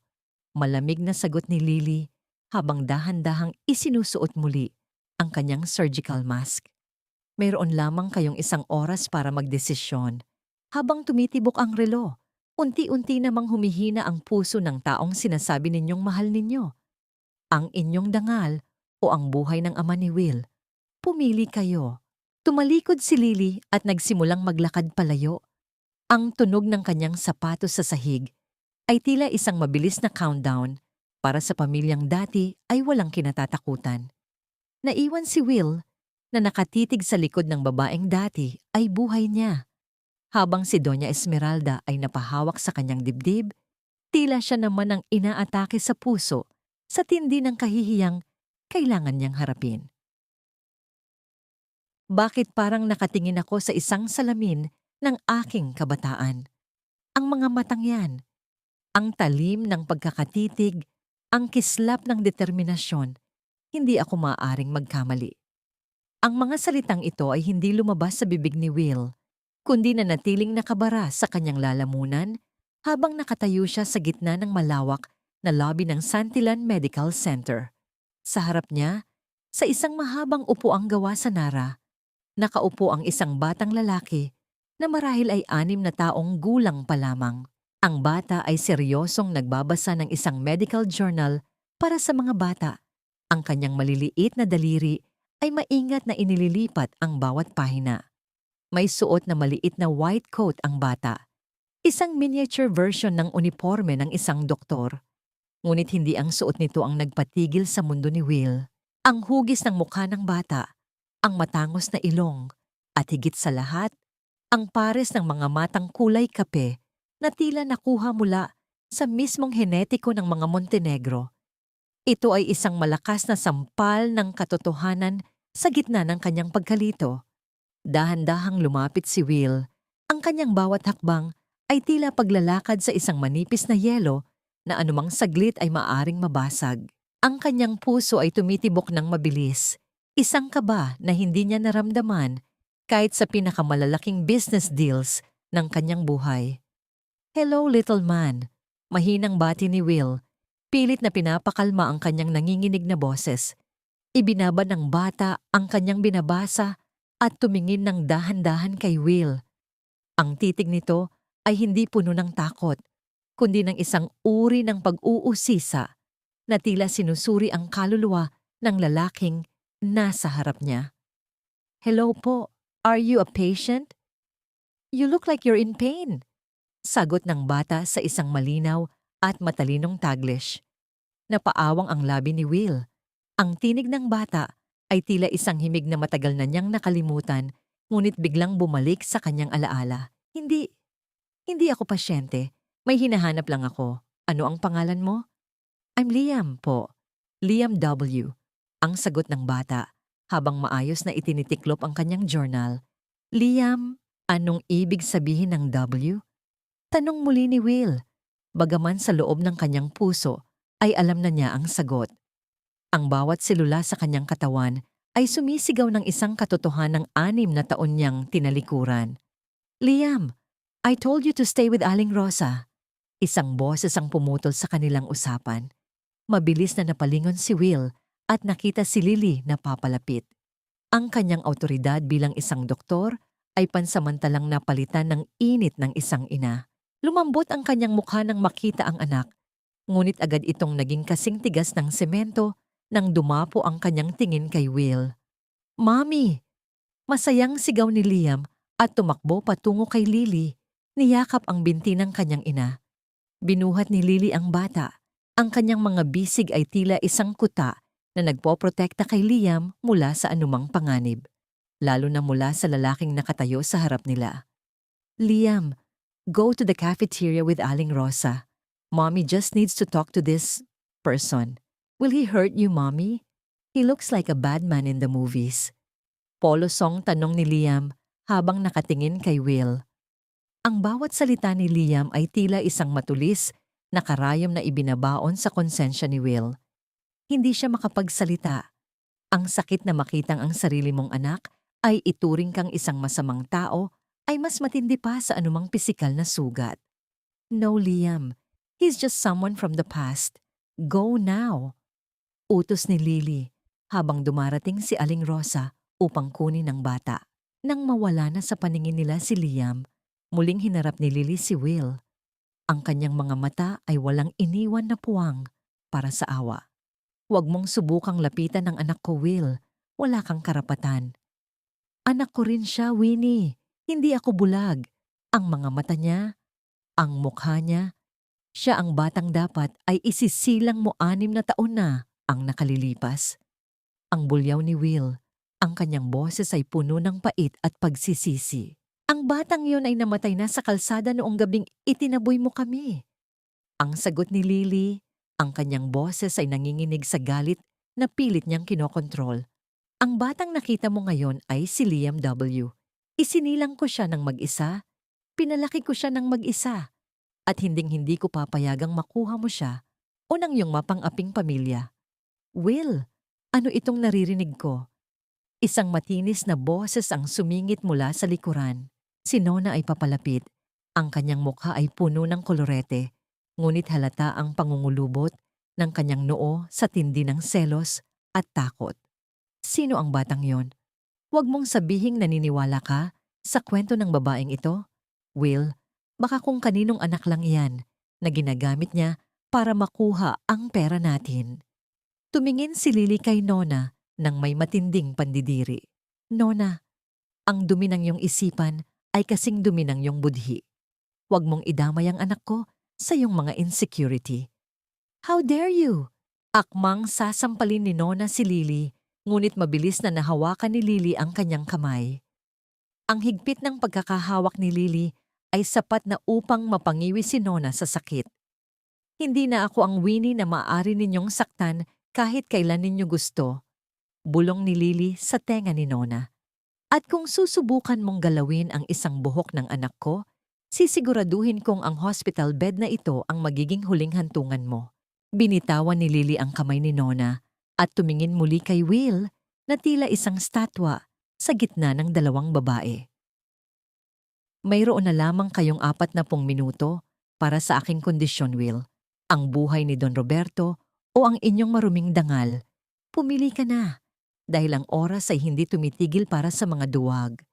Malamig na sagot ni Lily habang dahan-dahang isinusuot muli ang kanyang surgical mask. Mayroon lamang kayong 1 oras para magdesisyon. Habang tumitibok ang relo, unti-unti namang humihina ang puso ng taong sinasabi ninyong mahal ninyo. Ang inyong dangal o ang buhay ng ama ni Will. Pumili kayo. Tumalikod si Lily at nagsimulang maglakad palayo. Ang tunog ng kanyang sapatos sa sahig ay tila isang mabilis na countdown para sa pamilyang dati ay walang kinatatakutan. Naiwan si Will na nakatitig sa likod ng babaeng dati ay buhay niya. Habang si Doña Esmeralda ay napahawak sa kanyang dibdib, tila siya naman ang inaatake sa puso sa tindi ng kahihiyang kailangan niyang harapin. Bakit parang nakatingin ako sa isang salamin ng aking kabataan? Ang mga matang yan, ang talim ng pagkakatitig, ang kislap ng determinasyon, hindi ako maaaring magkamali. Ang mga salitang ito ay hindi lumabas sa bibig ni Will, kundi nanatiling nakabara sa kanyang lalamunan habang nakatayo siya sa gitna ng malawak na lobby ng Santillan Medical Center. Sa harap niya, sa isang mahabang upuang gawa sa Nara, nakaupo ang isang batang lalaki na marahil ay 6 na taong gulang pa lamang. Ang bata ay seryosong nagbabasa ng isang medical journal para sa mga bata. Ang kanyang maliliit na daliri ay maingat na inililipat ang bawat pahina. May suot na maliit na white coat ang bata. Isang miniature version ng uniforme ng isang doktor. Ngunit hindi ang suot nito ang nagpatigil sa mundo ni Will. Ang hugis ng mukha ng bata, ang matangos na ilong, at higit sa lahat, ang pares ng mga matang kulay kape na tila nakuha mula sa mismong henetiko ng mga Montenegro. Ito ay isang malakas na sampal ng katotohanan sa gitna ng kanyang pagkalito. Dahan-dahang lumapit si Will. Ang kanyang bawat hakbang ay tila paglalakad sa isang manipis na yelo na anumang saglit ay maaring mabasag. Ang kanyang puso ay tumitibok ng mabilis. Isang kaba na hindi niya naramdaman kahit sa pinakamalalaking business deals ng kanyang buhay. "Hello, little man," mahinang bati ni Will. Pilit na pinapakalma ang kanyang nanginginig na boses. Ibinabad ng bata ang kanyang binabasa at tumingin ng dahan-dahan kay Will. Ang titig nito ay hindi puno ng takot, kundi ng isang uri ng pag-uusisa na tila sinusuri ang kaluluwa ng lalaking nasa harap niya. "Hello po, are you a patient? You look like you're in pain," sagot ng bata sa isang malinaw at matalinong Taglish. Napaawang ang labi ni Will. Ang tinig ng bata ay tila isang himig na matagal na niyang nakalimutan, ngunit biglang bumalik sa kanyang alaala. Hindi ako pasyente. May hinahanap lang ako. Ano ang pangalan mo?" "I'm Liam po." "Liam W." ang sagot ng bata, habang maayos na itinitiklop ang kanyang journal. "Liam, anong ibig sabihin ng W?" Tanong muli ni Will. Bagaman sa loob ng kanyang puso ay alam na niya ang sagot. Ang bawat selula sa kanyang katawan ay sumisigaw ng isang katotohanang 6 na taon niyang tinalikuran. "Liam, I told you to stay with Aling Rosa." Isang boses ang pumutol sa kanilang usapan. Mabilis na napalingon si Will at nakita si Lily na papalapit. Ang kanyang awtoridad bilang isang doktor ay pansamantalang napalitan ng init ng isang ina. Lumambot ang kanyang mukha nang makita ang anak, ngunit agad itong naging kasing tigas ng semento nang dumapo ang kanyang tingin kay Will. "Mommy!" Masayang sigaw ni Liam at tumakbo patungo kay Lily. Niyakap ang binti ng kanyang ina. Binuhat ni Lily ang bata. Ang kanyang mga bisig ay tila isang kuta na nagpoprotekta kay Liam mula sa anumang panganib, lalo na mula sa lalaking nakatayo sa harap nila. Liam, go to the cafeteria with Aling Rosa. Mommy just needs to talk to this person. Will he hurt you, Mommy? He looks like a bad man in the movies. Polosong tanong ni Liam habang nakatingin kay Will. Ang bawat salita ni Liam ay tila isang matulis na karayom na ibinabaon sa konsensya ni Will. Hindi siya makapagsalita. Ang sakit na makitang ang sarili mong anak ay ituring kang isang masamang tao ay mas matindi pa sa anumang pisikal na sugat. No, Liam. He's just someone from the past. Go now. Utos ni Lily habang dumarating si Aling Rosa upang kunin ang bata. Nang mawala na sa paningin nila si Liam, muling hinarap ni Lily si Will. Ang kanyang mga mata ay walang iniwan na puwang para sa awa. Huwag mong subukang lapitan ng anak ko, Will. Wala kang karapatan. Anak ko rin siya, Winnie. Hindi ako bulag. Ang mga mata niya, ang mukha niya, siya ang batang dapat ay isisilang mo 6 na taon na ang nakalilipas. Ang bulyaw ni Will, ang kanyang boses ay puno ng pait at pagsisisi. Ang batang yon ay namatay na sa kalsada noong gabing itinaboy mo kami. Ang sagot ni Lily, ang kanyang boses ay nanginginig sa galit na pilit niyang kinokontrol. Ang batang nakita mo ngayon ay si Liam W. Isinilang ko siya ng mag-isa, pinalaki ko siya ng mag-isa, at hinding-hindi ko papayagang makuha mo siya o ng iyong mapang-aping pamilya. Will, ano itong naririnig ko? Isang matinis na boses ang sumingit mula sa likuran. Si Nona ay papalapit. Ang kanyang mukha ay puno ng kolorete, ngunit halata ang pangungulubot ng kanyang noo sa tindi ng selos at takot. Sino ang batang yon? Huwag mong sabihing naniniwala ka sa kwento ng babaeng ito. Will, baka kung kaninong anak lang yan na ginagamit niya para makuha ang pera natin. Tumingin si Lily kay Nona nang may matinding pandidiri. Nona, ang dumi ng iyong isipan ay kasing dumi ng iyong budhi. Huwag mong idamay ang anak ko sa iyong mga insecurity. How dare you? Akmang sasampalin ni Nona si Lily, ngunit mabilis na nahawakan ni Lily ang kanyang kamay. Ang higpit ng pagkakahawak ni Lily ay sapat na upang mapangiwi si Nona sa sakit. Hindi na ako ang Winnie na maaari ninyong saktan kahit kailan ninyo gusto. Bulong ni Lily sa tenga ni Nona. At kung susubukan mong galawin ang isang buhok ng anak ko, sisiguraduhin kong ang hospital bed na ito ang magiging huling hantungan mo. Binitawan ni Lily ang kamay ni Nona at tumingin muli kay Will na tila isang statwa sa gitna ng 2 babae. Mayroon na lamang kayong 40 minuto para sa aking kondisyon, Will. Ang buhay ni Don Roberto o ang inyong maruming dangal. Pumili ka na. Dahil ang oras ay hindi tumitigil para sa mga duwag.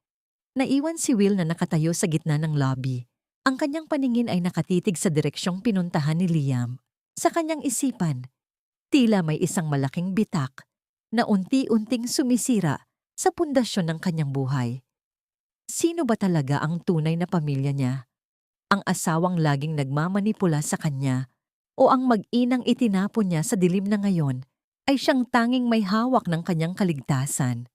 Naiwan si Will na nakatayo sa gitna ng lobby. Ang kanyang paningin ay nakatitig sa direksyong pinuntahan ni Liam. Sa kanyang isipan, tila may isang malaking bitak na unti-unting sumisira sa pundasyon ng kanyang buhay. Sino ba talaga ang tunay na pamilya niya? Ang asawang laging nagmamanipula sa kanya o ang mag-inang itinapon niya sa dilim na ngayon ay siyang tanging may hawak ng kanyang kaligtasan?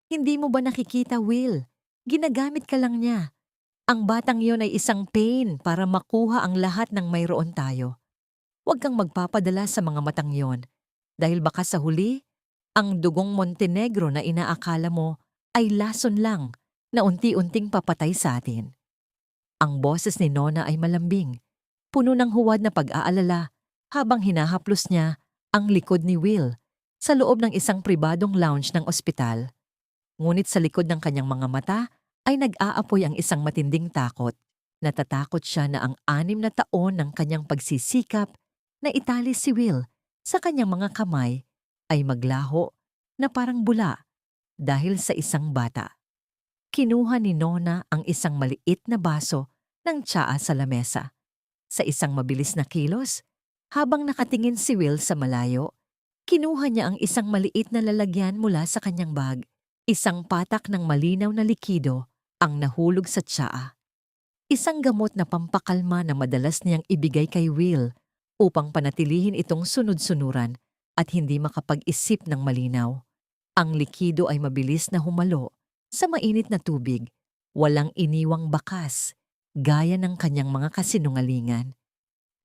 Hindi mo ba nakikita, Will? Ginagamit ka lang niya. Ang batang yon ay isang pain para makuha ang lahat ng mayroon tayo. Huwag kang magpapadala sa mga matang yon, dahil baka sa huli, ang dugong Montenegro na inaakala mo ay lason lang na unti-unting papatay sa atin. Ang boses ni Nona ay malambing, puno ng huwad na pag-aalala habang hinahaplos niya ang likod ni Will sa loob ng isang pribadong lounge ng ospital. Ngunit sa likod ng kanyang mga mata ay nag-aapoy ang isang matinding takot. Natatakot siya na ang 6 na taon ng kanyang pagsisikap na itali si Will sa kanyang mga kamay ay maglaho na parang bula dahil sa isang bata. Kinuha ni Nona ang isang maliit na baso ng tsaa sa lamesa. Sa isang mabilis na kilos, habang nakatingin si Will sa malayo, kinuha niya ang isang maliit na lalagyan mula sa kanyang bag. Isang patak ng malinaw na likido ang nahulog sa tsaa. Isang gamot na pampakalma na madalas niyang ibigay kay Will upang panatilihin itong sunod-sunuran at hindi makapag-isip ng malinaw. Ang likido ay mabilis na humalo sa mainit na tubig, walang iniwang bakas, gaya ng kanyang mga kasinungalingan.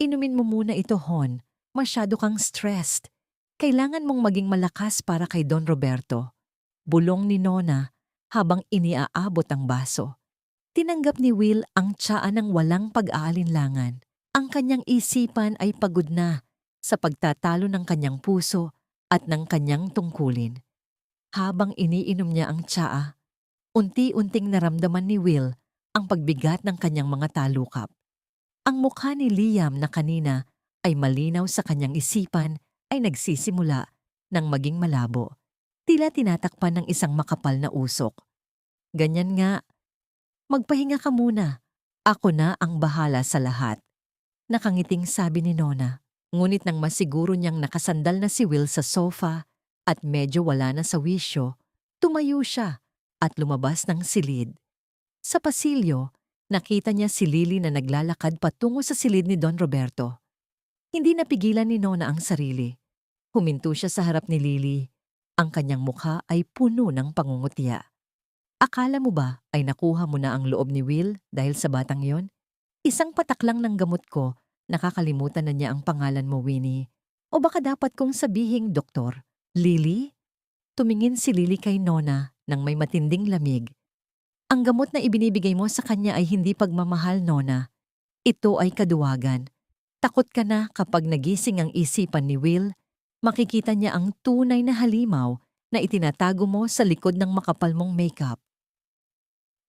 Inumin mo muna ito, Hon. Masyado kang stressed. Kailangan mong maging malakas para kay Don Roberto. Bulong ni Nona habang iniaabot ang baso. Tinanggap ni Will ang tsaa ng walang pag-aalinlangan. Ang kanyang isipan ay pagod na sa pagtatalo ng kanyang puso at ng kanyang tungkulin. Habang iniinom niya ang tsaa, unti-unting naramdaman ni Will ang pagbigat ng kanyang mga talukap. Ang mukha ni Liam na kanina ay malinaw sa kanyang isipan ay nagsisimula ng maging malabo. Tila tinatakpan ng isang makapal na usok. Ganyan nga, magpahinga ka muna. Ako na ang bahala sa lahat. Nakangiting sabi ni Nona. Ngunit nang masiguro niyang nakasandal na si Will sa sofa at medyo wala na sa wisyo, tumayo siya at lumabas ng silid. Sa pasilyo, nakita niya si Lily na naglalakad patungo sa silid ni Don Roberto. Hindi napigilan ni Nona ang sarili. Huminto siya sa harap ni Lily. Ang kanyang mukha ay puno ng pangungutya. Akala mo ba ay nakuha mo na ang loob ni Will dahil sa batang yon? Isang patak lang ng gamot ko, nakakalimutan na niya ang pangalan mo, Winnie. O baka dapat kong sabihing doktor. Lily? Tumingin si Lily kay Nona nang may matinding lamig. Ang gamot na ibinibigay mo sa kanya ay hindi pagmamahal, Nona. Ito ay kaduwagan. Takot ka na kapag nagising ang isipan ni Will, makikita niya ang tunay na halimaw na itinatago mo sa likod ng makapal mong makeup.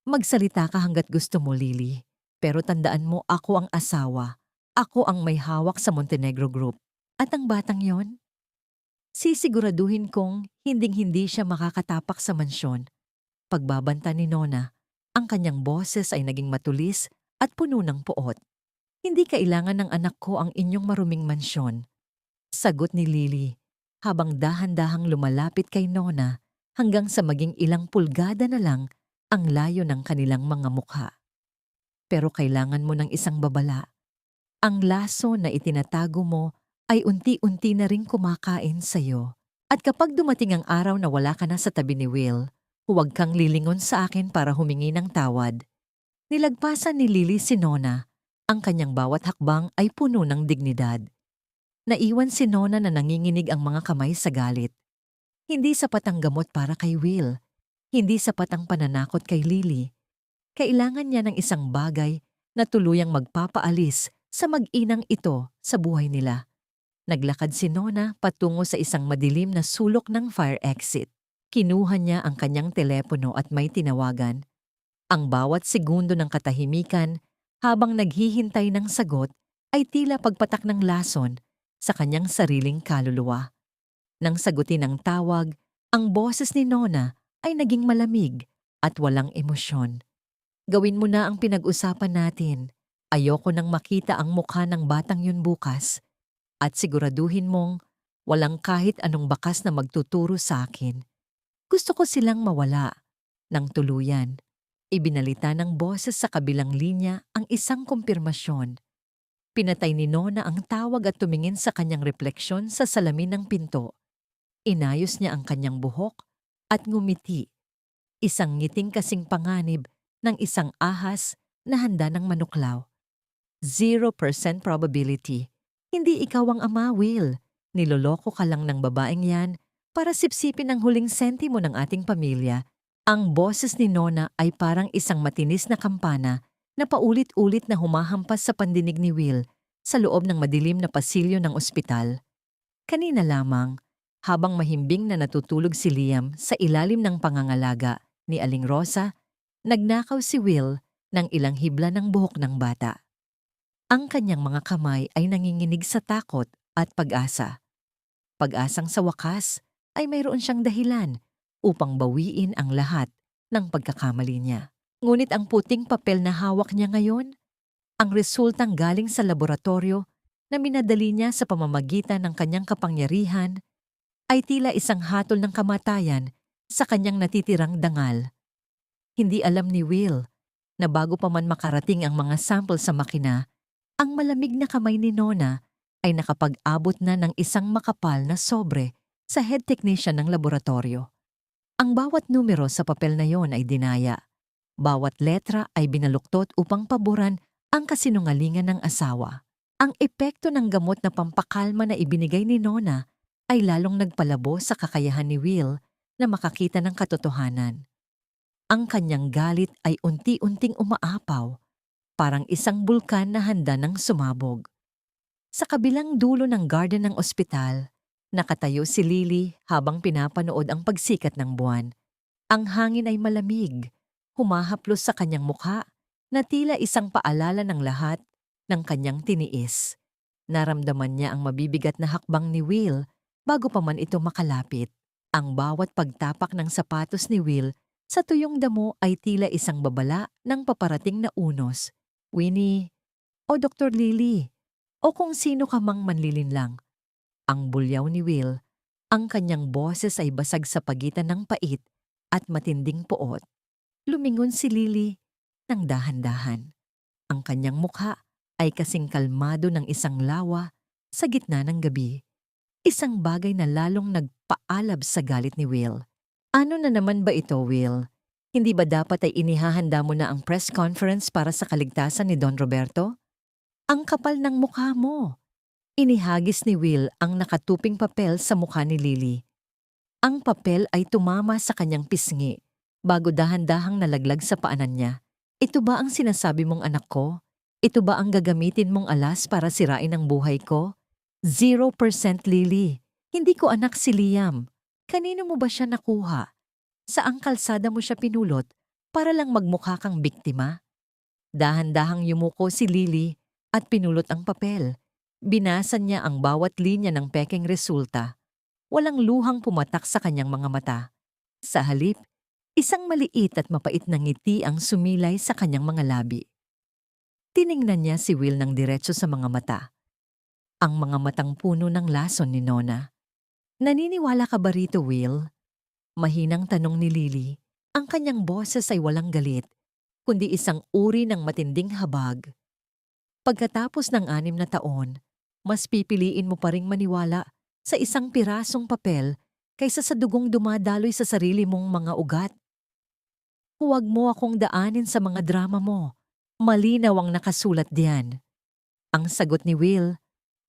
Magsalita ka hanggat gusto mo, Lily. Pero tandaan mo, ako ang asawa. Ako ang may hawak sa Montenegro Group. At ang batang yon? Sisiguraduhin kong hinding-hindi siya makakatapak sa mansyon. Pagbabanta ni Nona, ang kanyang boses ay naging matulis at puno ng poot. Hindi kailangan ng anak ko ang inyong maruming mansyon. Sagot ni Lily, habang dahan-dahang lumalapit kay Nona hanggang sa maging ilang pulgada na lang ang layo ng kanilang mga mukha. Pero kailangan mo ng isang babala. Ang laso na itinatago mo ay unti-unti na ring kumakain sa'yo. At kapag dumating ang araw na wala ka na sa tabi ni Will, huwag kang lilingon sa akin para humingi ng tawad. Nilagpasan ni Lily si Nona. Ang kanyang bawat hakbang ay puno ng dignidad. Naiwan si Nona na nanginginig ang mga kamay sa galit. Hindi sapat ang gamot para kay Will. Hindi sapat ang pananakot kay Lily. Kailangan niya ng isang bagay na tuluyang magpapaalis sa mag-inang ito sa buhay nila. Naglakad si Nona patungo sa isang madilim na sulok ng fire exit. Kinuha niya ang kanyang telepono at may tinawagan. Ang bawat segundo ng katahimikan habang naghihintay ng sagot ay tila pagpatak ng lason sa kanyang sariling kaluluwa. Nang sagutin ang tawag, ang boses ni Nona ay naging malamig at walang emosyon. Gawin mo na ang pinag-usapan natin. Ayoko nang makita ang mukha ng batang yun bukas. At siguraduhin mong walang kahit anong bakas na magtuturo sa akin. Gusto ko silang mawala ng tuluyan. Ibinalita ng boses sa kabilang linya ang isang kumpirmasyon. Pinatay ni Nona ang tawag at tumingin sa kanyang refleksyon sa salamin ng pinto. Inayos niya ang kanyang buhok at ngumiti. Isang ngiting kasing panganib ng isang ahas na handa ng manuklaw. 0% probability. Hindi ikaw ang ama, Will. Niloloko ka lang ng babaeng yan para sipsipin ang huling sentimo ng ating pamilya. Ang boses ni Nona ay parang isang matinis na kampana na paulit-ulit na humahampas sa pandinig ni Will sa loob ng madilim na pasilyo ng ospital. Kanina lamang, habang mahimbing na natutulog si Liam sa ilalim ng pangangalaga ni Aling Rosa, nagnakaw si Will ng ilang hibla ng buhok ng bata. Ang kanyang mga kamay ay nanginginig sa takot at pag-asa. Pag-asang sa wakas ay mayroon siyang dahilan upang bawiin ang lahat ng pagkakamali niya. Ngunit ang puting papel na hawak niya ngayon, ang resultang galing sa laboratorio na minadali niya sa pamamagitan ng kanyang kapangyarihan, ay tila isang hatol ng kamatayan sa kanyang natitirang dangal. Hindi alam ni Will na bago pa man makarating ang mga sample sa makina, ang malamig na kamay ni Nona ay nakapag-abot na ng isang makapal na sobre sa head technician ng laboratorio. Ang bawat numero sa papel na yon ay dinaya. Bawat letra ay binaluktot upang paboran ang kasinungalingan ng asawa. Ang epekto ng gamot na pampakalma na ibinigay ni Nona ay lalong nagpalabo sa kakayahan ni Will na makakita ng katotohanan. Ang kanyang galit ay unti-unting umaapaw, parang isang bulkan na handa ng sumabog. Sa kabilang dulo ng garden ng ospital, nakatayo si Lily habang pinapanood ang pagsikat ng buwan. Ang hangin ay malamig, humahaplos sa kanyang mukha na tila isang paalala ng lahat ng kanyang tiniis. Naramdaman niya ang mabibigat na hakbang ni Will bago pa man ito makalapit. Ang bawat pagtapak ng sapatos ni Will sa tuyong damo ay tila isang babala ng paparating na unos. Winnie, o Dr. Lily, o kung sino ka mang manlilinlang. Ang bulyaw ni Will, ang kanyang boses ay basag sa pagitan ng pait at matinding poot. Lumingon si Lily ng dahan-dahan. Ang kanyang mukha ay kasing kalmado ng isang lawa sa gitna ng gabi. Isang bagay na lalong nagpaalab sa galit ni Will. Ano na naman ba ito, Will? Hindi ba dapat ay inihahanda mo na ang press conference para sa kaligtasan ni Don Roberto? Ang kapal ng mukha mo. Inihagis ni Will ang nakatuping papel sa mukha ni Lily. Ang papel ay tumama sa kanyang pisngi bago dahan-dahang nalaglag sa paanan niya. Ito ba ang sinasabi mong anak ko? Ito ba ang gagamitin mong alas para sirain ang buhay ko? 0% Lily. Hindi ko anak si Liam. Kanino mo ba siya nakuha? Saang kalsada mo siya pinulot para lang magmukha kang biktima? Dahan-dahang yumuko si Lily at pinulot ang papel. Binasa niya ang bawat linya ng pekeng resulta. Walang luhang pumatak sa kanyang mga mata. Sa halip, isang maliit at mapait na ngiti ang sumilay sa kanyang mga labi. Tiningnan niya si Will ng diretso sa mga mata. Ang mga matang puno ng lason ni Nona. Naniniwala ka ba rito, Will? Mahinang tanong ni Lily. Ang kanyang boses ay walang galit, kundi isang uri ng matinding habag. Pagkatapos ng 6 na taon, mas pipiliin mo pa ring maniwala sa isang pirasong papel kaysa sa dugong dumadaloy sa sarili mong mga ugat. Huwag mo akong daanin sa mga drama mo. Malinaw ang nakasulat diyan. Ang sagot ni Will,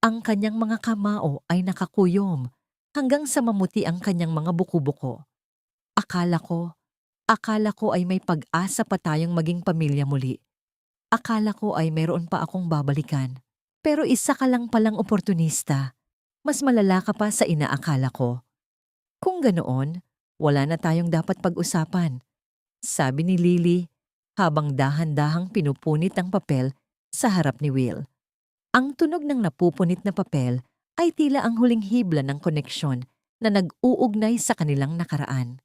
ang kanyang mga kamao ay nakakuyom hanggang sa mamuti ang kanyang mga buko-buko. Akala ko ay may pag-asa pa tayong maging pamilya muli. Akala ko ay mayroon pa akong babalikan. Pero isa ka lang palang oportunista. Mas malala ka pa sa inaakala ko. Kung ganoon, wala na tayong dapat pag-usapan. Sabi ni Lily habang dahan-dahang pinupunit ang papel sa harap ni Will. Ang tunog ng napupunit na papel ay tila ang huling hibla ng koneksyon na nag-uugnay sa kanilang nakaraan.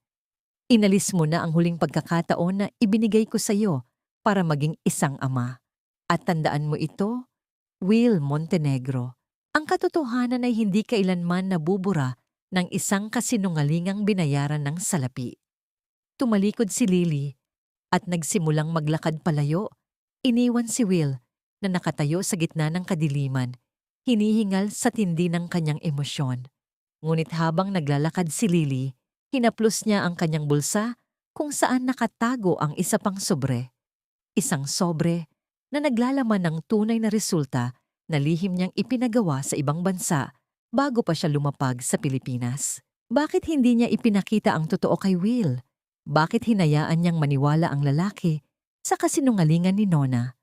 Inalis mo na ang huling pagkakataon na ibinigay ko sa iyo para maging isang ama. At tandaan mo ito, Will Montenegro. Ang katotohanan ay hindi kailanman nabubura ng isang kasinungalingang binayaran ng salapi. Tumalikod si Lily at nagsimulang maglakad palayo. Iniwan si Will na nakatayo sa gitna ng kadiliman, hinihingal sa tindi ng kanyang emosyon. Ngunit habang naglalakad si Lily, hinaplos niya ang kanyang bulsa kung saan nakatago ang isa pang sobre. Isang sobre na naglalaman ng tunay na resulta na lihim niyang ipinagawa sa ibang bansa bago pa siya lumapag sa Pilipinas. Bakit hindi niya ipinakita ang totoo kay Will? Bakit hinayaan niyang maniwala ang lalaki sa kasinungalingan ni Nona?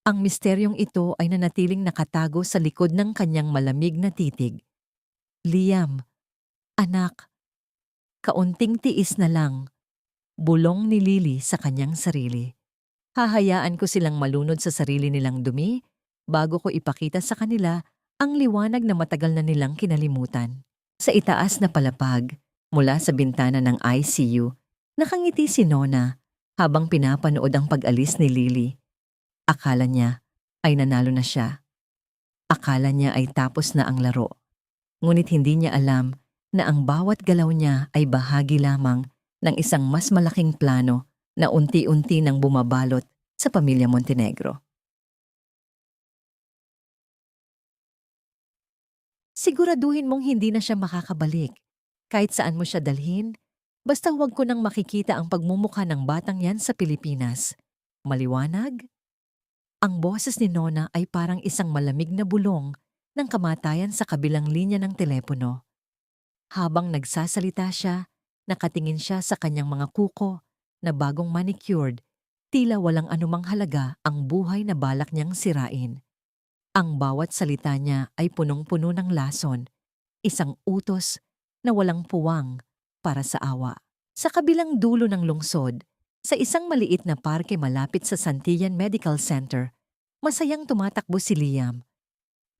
Ang misteryong ito ay nanatiling nakatago sa likod ng kanyang malamig na titig. Liam, anak, kaunting tiis na lang, bulong ni Lily sa kanyang sarili. Hahayaan ko silang malunod sa sarili nilang dumi bago ko ipakita sa kanila ang liwanag na matagal na nilang kinalimutan. Sa itaas na palapag, mula sa bintana ng ICU, nakangiti si Nona habang pinapanood ang pag-alis ni Lily. Akala niya ay nanalo na siya. Akala niya ay tapos na ang laro. Ngunit hindi niya alam na ang bawat galaw niya ay bahagi lamang ng isang mas malaking plano na unti-unti nang bumabalot sa pamilya Montenegro. Siguraduhin mong hindi na siya makakabalik. Kahit saan mo siya dalhin, basta huwag ko nang makikita ang pagmumukha ng batang yan sa Pilipinas. Maliwanag? Ang boses ni Nona ay parang isang malamig na bulong ng kamatayan sa kabilang linya ng telepono. Habang nagsasalita siya, nakatingin siya sa kanyang mga kuko na bagong manicured, tila walang anumang halaga ang buhay na balak niyang sirain. Ang bawat salita niya ay punong-puno ng lason, isang utos na walang puwang para sa awa. Sa kabilang dulo ng lungsod, sa isang maliit na parke malapit sa Santillan Medical Center, masayang tumatakbo si Liam.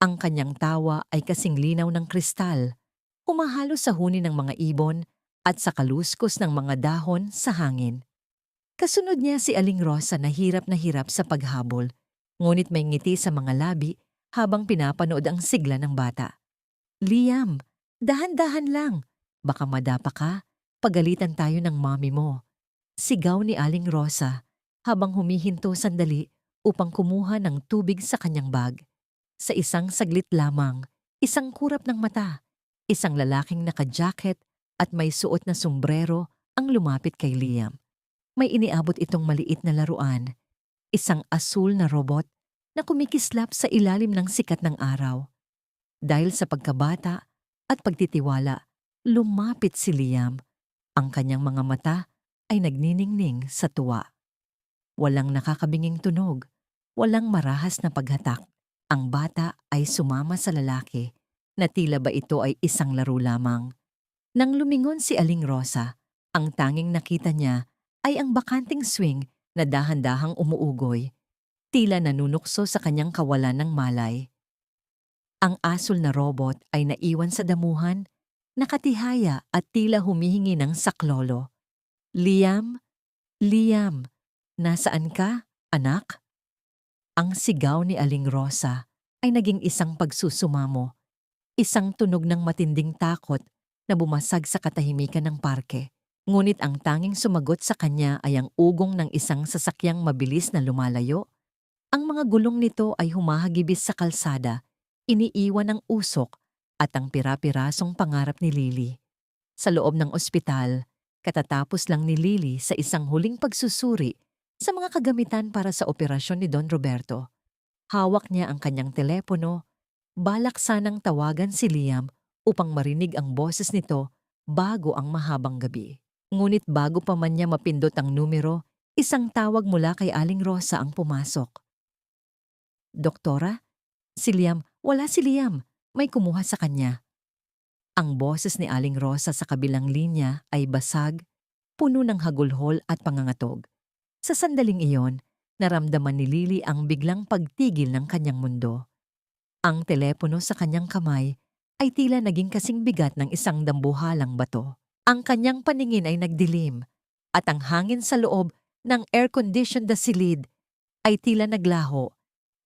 Ang kanyang tawa ay kasing linaw ng kristal, humahalo sa huni ng mga ibon at sa kaluskos ng mga dahon sa hangin. Kasunod niya si Aling Rosa na hirap sa paghabol, ngunit may ngiti sa mga labi habang pinapanood ang sigla ng bata. Liam, dahan-dahan lang. Baka madapa ka, pagalitan tayo ng mami mo. Sigaw ni Aling Rosa habang humihinto sandali upang kumuha ng tubig sa kanyang bag. Sa isang saglit lamang, isang kurap ng mata, isang lalaking naka-jacket at may suot na sombrero ang lumapit kay Liam. May iniabot itong maliit na laruan, isang asul na robot na kumikislap sa ilalim ng sikat ng araw. Dahil sa pagkabata at pagtitiwala, lumapit si Liam. Ang kanyang mga mata ay nagniningning sa tuwa. Walang nakakabinging tunog, walang marahas na paghatak. Ang bata ay sumama sa lalaki na tila ba ito ay isang laro lamang. Nang lumingon si Aling Rosa, ang tanging nakita niya ay ang bakanting swing na dahan-dahang umuugoy, tila nanunukso sa kanyang kawalan ng malay. Ang asul na robot ay naiwan sa damuhan, nakatihaya at tila humihingi ng saklolo. Liam, Liam, nasaan ka, anak? Ang sigaw ni Aling Rosa ay naging isang pagsusumamo, isang tunog ng matinding takot na bumasag sa katahimikan ng parke. Ngunit ang tanging sumagot sa kanya ay ang ugong ng isang sasakyang mabilis na lumalayo. Ang mga gulong nito ay humahagibis sa kalsada, iniiwan ng usok at ang pira-pirasong pangarap ni Lily. Sa loob ng ospital, katatapos lang ni Lily sa isang huling pagsusuri sa mga kagamitan para sa operasyon ni Don Roberto. Hawak niya ang kanyang telepono, balak sanang tawagan si Liam upang marinig ang boses nito bago ang mahabang gabi. Ngunit bago pa man niya mapindot ang numero, isang tawag mula kay Aling Rosa ang pumasok. Doktora? Si Liam, wala si Liam. May kumuha sa kanya. Ang boses ni Aling Rosa sa kabilang linya ay basag, puno ng hagulhol at pangangatog. Sa sandaling iyon, naramdaman ni Lily ang biglang pagtigil ng kanyang mundo. Ang telepono sa kanyang kamay ay tila naging kasing bigat ng isang dambuhalang bato. Ang kanyang paningin ay nagdilim at ang hangin sa loob ng air-conditioned na silid ay tila naglaho.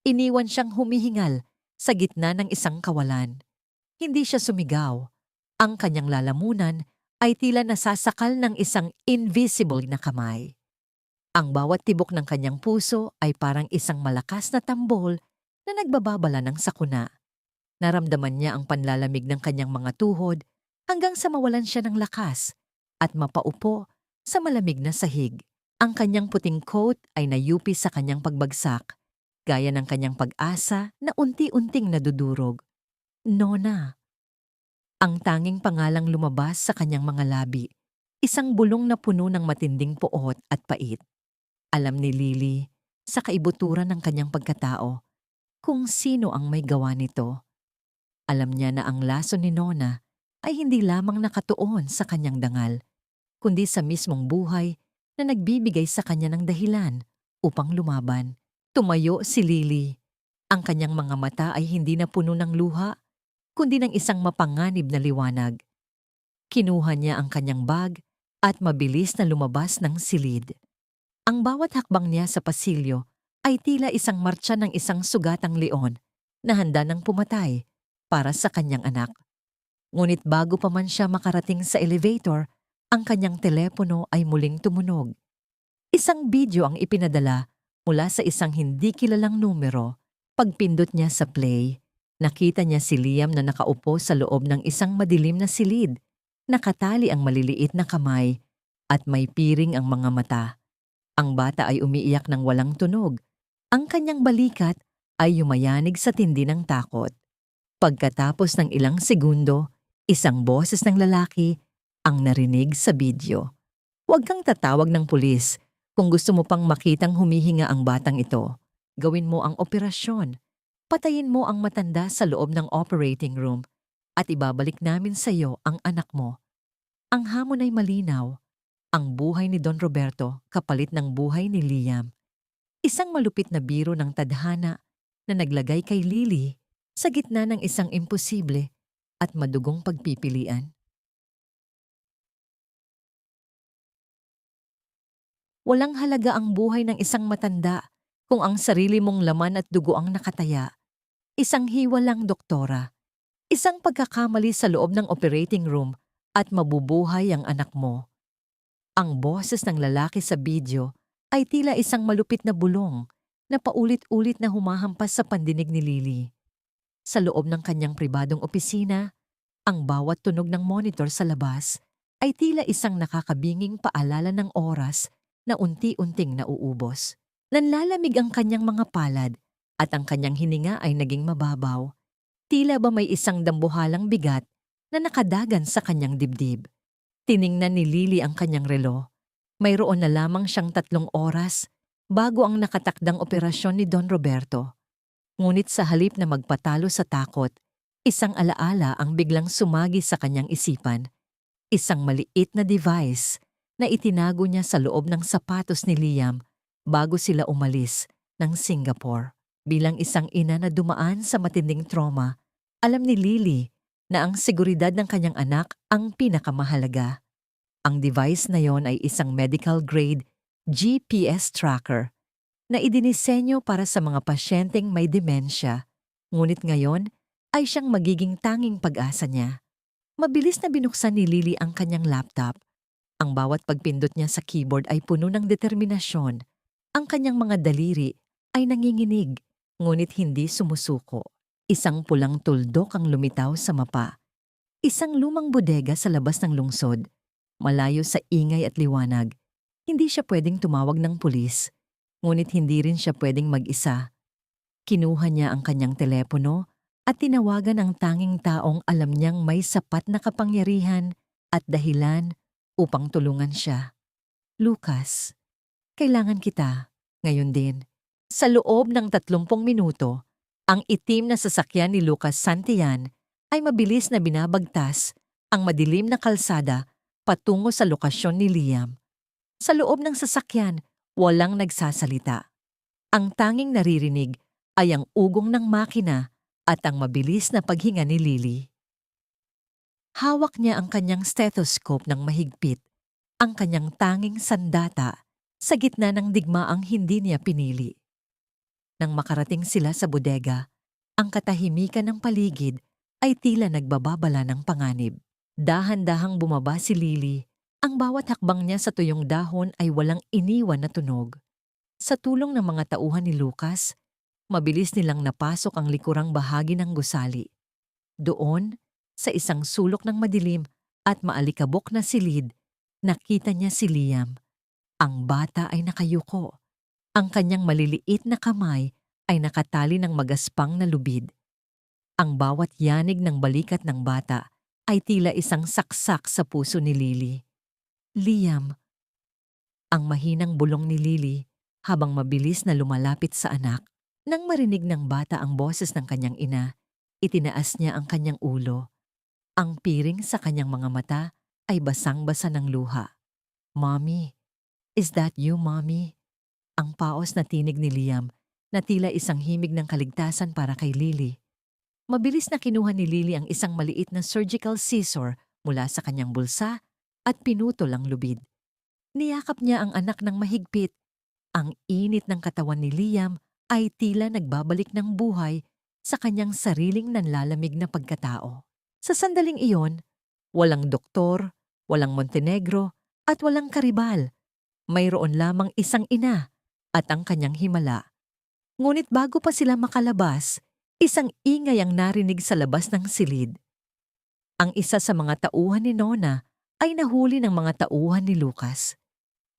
Iniwan siyang humihingal sa gitna ng isang kawalan. Hindi siya sumigaw. Ang kanyang lalamunan ay tila nasasakal ng isang invisible na kamay. Ang bawat tibok ng kanyang puso ay parang isang malakas na tambol na nagbababala ng sakuna. Naramdaman niya ang panlalamig ng kanyang mga tuhod hanggang sa mawalan siya ng lakas at mapaupo sa malamig na sahig. Ang kanyang puting coat ay nayupi sa kanyang pagbagsak, gaya ng kanyang pag-asa na unti-unting nadudurog. Nona. Ang tanging pangalang lumabas sa kanyang mga labi, isang bulong na puno ng matinding puot at pait. Alam ni Lily, sa kaibuturan ng kanyang pagkatao, kung sino ang may gawa nito. Alam niya na ang lason ni Nona ay hindi lamang nakatuon sa kanyang dangal, kundi sa mismong buhay na nagbibigay sa kanya ng dahilan upang lumaban. Tumayo si Lily. Ang kanyang mga mata ay hindi na puno ng luha, kundi ng isang mapanganib na liwanag. Kinuha niya ang kanyang bag at mabilis na lumabas ng silid. Ang bawat hakbang niya sa pasilyo ay tila isang martsa ng isang sugatang leon na handa ng pumatay para sa kanyang anak. Ngunit bago pa man siya makarating sa elevator, ang kanyang telepono ay muling tumunog. Isang video ang ipinadala mula sa isang hindi kilalang numero. Pagpindot niya sa play, nakita niya si Liam na nakaupo sa loob ng isang madilim na silid. Nakatali ang maliliit na kamay at may piring ang mga mata. Ang bata ay umiiyak ng walang tunog. Ang kanyang balikat ay yumayanig sa tindi ng takot. Pagkatapos ng ilang segundo, isang boses ng lalaki ang narinig sa video. Huwag kang tatawag ng pulis kung gusto mo pang makitang humihinga ang batang ito. Gawin mo ang operasyon. Patayin mo ang matanda sa loob ng operating room at ibabalik namin sa iyo ang anak mo. Ang hamon ay malinaw. Ang buhay ni Don Roberto kapalit ng buhay ni Liam. Isang malupit na biro ng tadhana na naglagay kay Lily sa gitna ng isang imposible at madugong pagpipilian. Walang halaga ang buhay ng isang matanda kung ang sarili mong laman at dugo ang nakataya. Isang hiwalang doktora, isang pagkakamali sa loob ng operating room at mabubuhay ang anak mo. Ang boses ng lalaki sa video ay tila isang malupit na bulong na paulit-ulit na humahampas sa pandinig ni Lily. Sa loob ng kanyang pribadong opisina, ang bawat tunog ng monitor sa labas ay tila isang nakakabinging paalala ng oras na unti-unting nauubos. Nanlalamig ang kanyang mga palad at ang kanyang hininga ay naging mababaw. Tila ba may isang dambuhalang bigat na nakadagan sa kanyang dibdib. Tiningnan ni Lily ang kanyang relo. Mayroon na lamang siyang 3 oras bago ang nakatakdang operasyon ni Don Roberto. Ngunit sa halip na magpatalo sa takot, isang alaala ang biglang sumagi sa kanyang isipan. Isang maliit na device na itinago niya sa loob ng sapatos ni Liam bago sila umalis ng Singapore. Bilang isang ina na dumaan sa matinding trauma, alam ni Lily na ang seguridad ng kanyang anak ang pinakamahalaga. Ang device na yon ay isang medical-grade GPS tracker na idinisenyo para sa mga pasyenteng may demensya, ngunit ngayon ay siyang magiging tanging pag-asa niya. Mabilis na binuksan ni Lily ang kanyang laptop. Ang bawat pagpindot niya sa keyboard ay puno ng determinasyon. Ang kanyang mga daliri ay nanginginig, ngunit hindi sumusuko. Isang pulang tuldok ang lumitaw sa mapa. Isang lumang bodega sa labas ng lungsod. Malayo sa ingay at liwanag. Hindi siya pwedeng tumawag ng pulis, ngunit hindi rin siya pwedeng mag-isa. Kinuha niya ang kanyang telepono at tinawagan ang tanging taong alam niyang may sapat na kapangyarihan at dahilan upang tulungan siya. Lucas, kailangan kita. Ngayon din. Sa loob ng 30 minuto, ang itim na sasakyan ni Lucas Santillan ay mabilis na binabagtas ang madilim na kalsada patungo sa lokasyon ni Liam. Sa loob ng sasakyan, walang nagsasalita. Ang tanging naririnig ay ang ugong ng makina at ang mabilis na paghinga ni Lily. Hawak niya ang kanyang stethoscope ng mahigpit, ang kanyang tanging sandata sa gitna ng digmaang hindi niya pinili. Nang makarating sila sa bodega, ang katahimikan ng paligid ay tila nagbababala ng panganib. Dahan-dahang bumaba si Lily. Ang bawat hakbang niya sa tuyong dahon ay walang iniwan na tunog. Sa tulong ng mga tauhan ni Lucas, mabilis nilang napasok ang likurang bahagi ng gusali. Doon, sa isang sulok ng madilim at maalikabok na silid, nakita niya si Liam. Ang bata ay nakayuko. Ang kanyang maliliit na kamay ay nakatali ng magaspang na lubid. Ang bawat yanig ng balikat ng bata ay tila isang saksak sa puso ni Lily. Liam, ang mahinang bulong ni Lily habang mabilis na lumalapit sa anak. Nang marinig ng bata ang boses ng kanyang ina, itinaas niya ang kanyang ulo. Ang piring sa kanyang mga mata ay basang-basa ng luha. Mommy, is that you, Mommy? Ang paos na tinig ni Liam na tila isang himig ng kaligtasan para kay Lily. Mabilis na kinuha ni Lily ang isang maliit na surgical scissor mula sa kanyang bulsa at pinutol ang lubid. Niyakap niya ang anak ng mahigpit. Ang init ng katawan ni Liam ay tila nagbabalik ng buhay sa kanyang sariling nanlalamig na pagkatao. Sa sandaling iyon, walang doktor, walang Montenegro at walang karibal. Mayroon lamang isang ina at ang kanyang himala. Ngunit bago pa sila makalabas, isang ingay ang narinig sa labas ng silid. Ang isa sa mga tauhan ni Nona ay nahuli ng mga tauhan ni Lucas.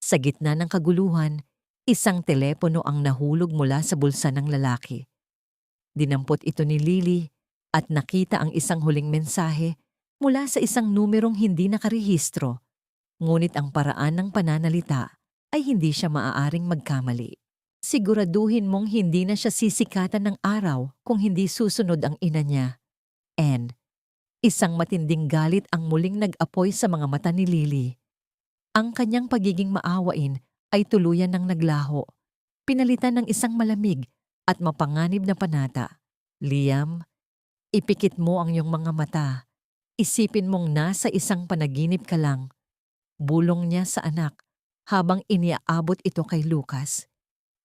Sa gitna ng kaguluhan, isang telepono ang nahulog mula sa bulsa ng lalaki. Dinampot ito ni Lily at nakita ang isang huling mensahe mula sa isang numerong hindi nakarehistro. Ngunit ang paraan ng pananalita ay hindi siya maaaring magkamali. Siguraduhin mong hindi na siya sisikatan ng araw kung hindi susunod ang ina niya. And isang matinding galit ang muling nag-apoy sa mga mata ni Lily. Ang kanyang pagiging maawain ay tuluyan ng naglaho, pinalitan ng isang malamig at mapanganib na panata. Liam, ipikit mo ang iyong mga mata. Isipin mong nasa isang panaginip ka lang. Bulong niya sa anak habang iniaabot ito kay Lucas.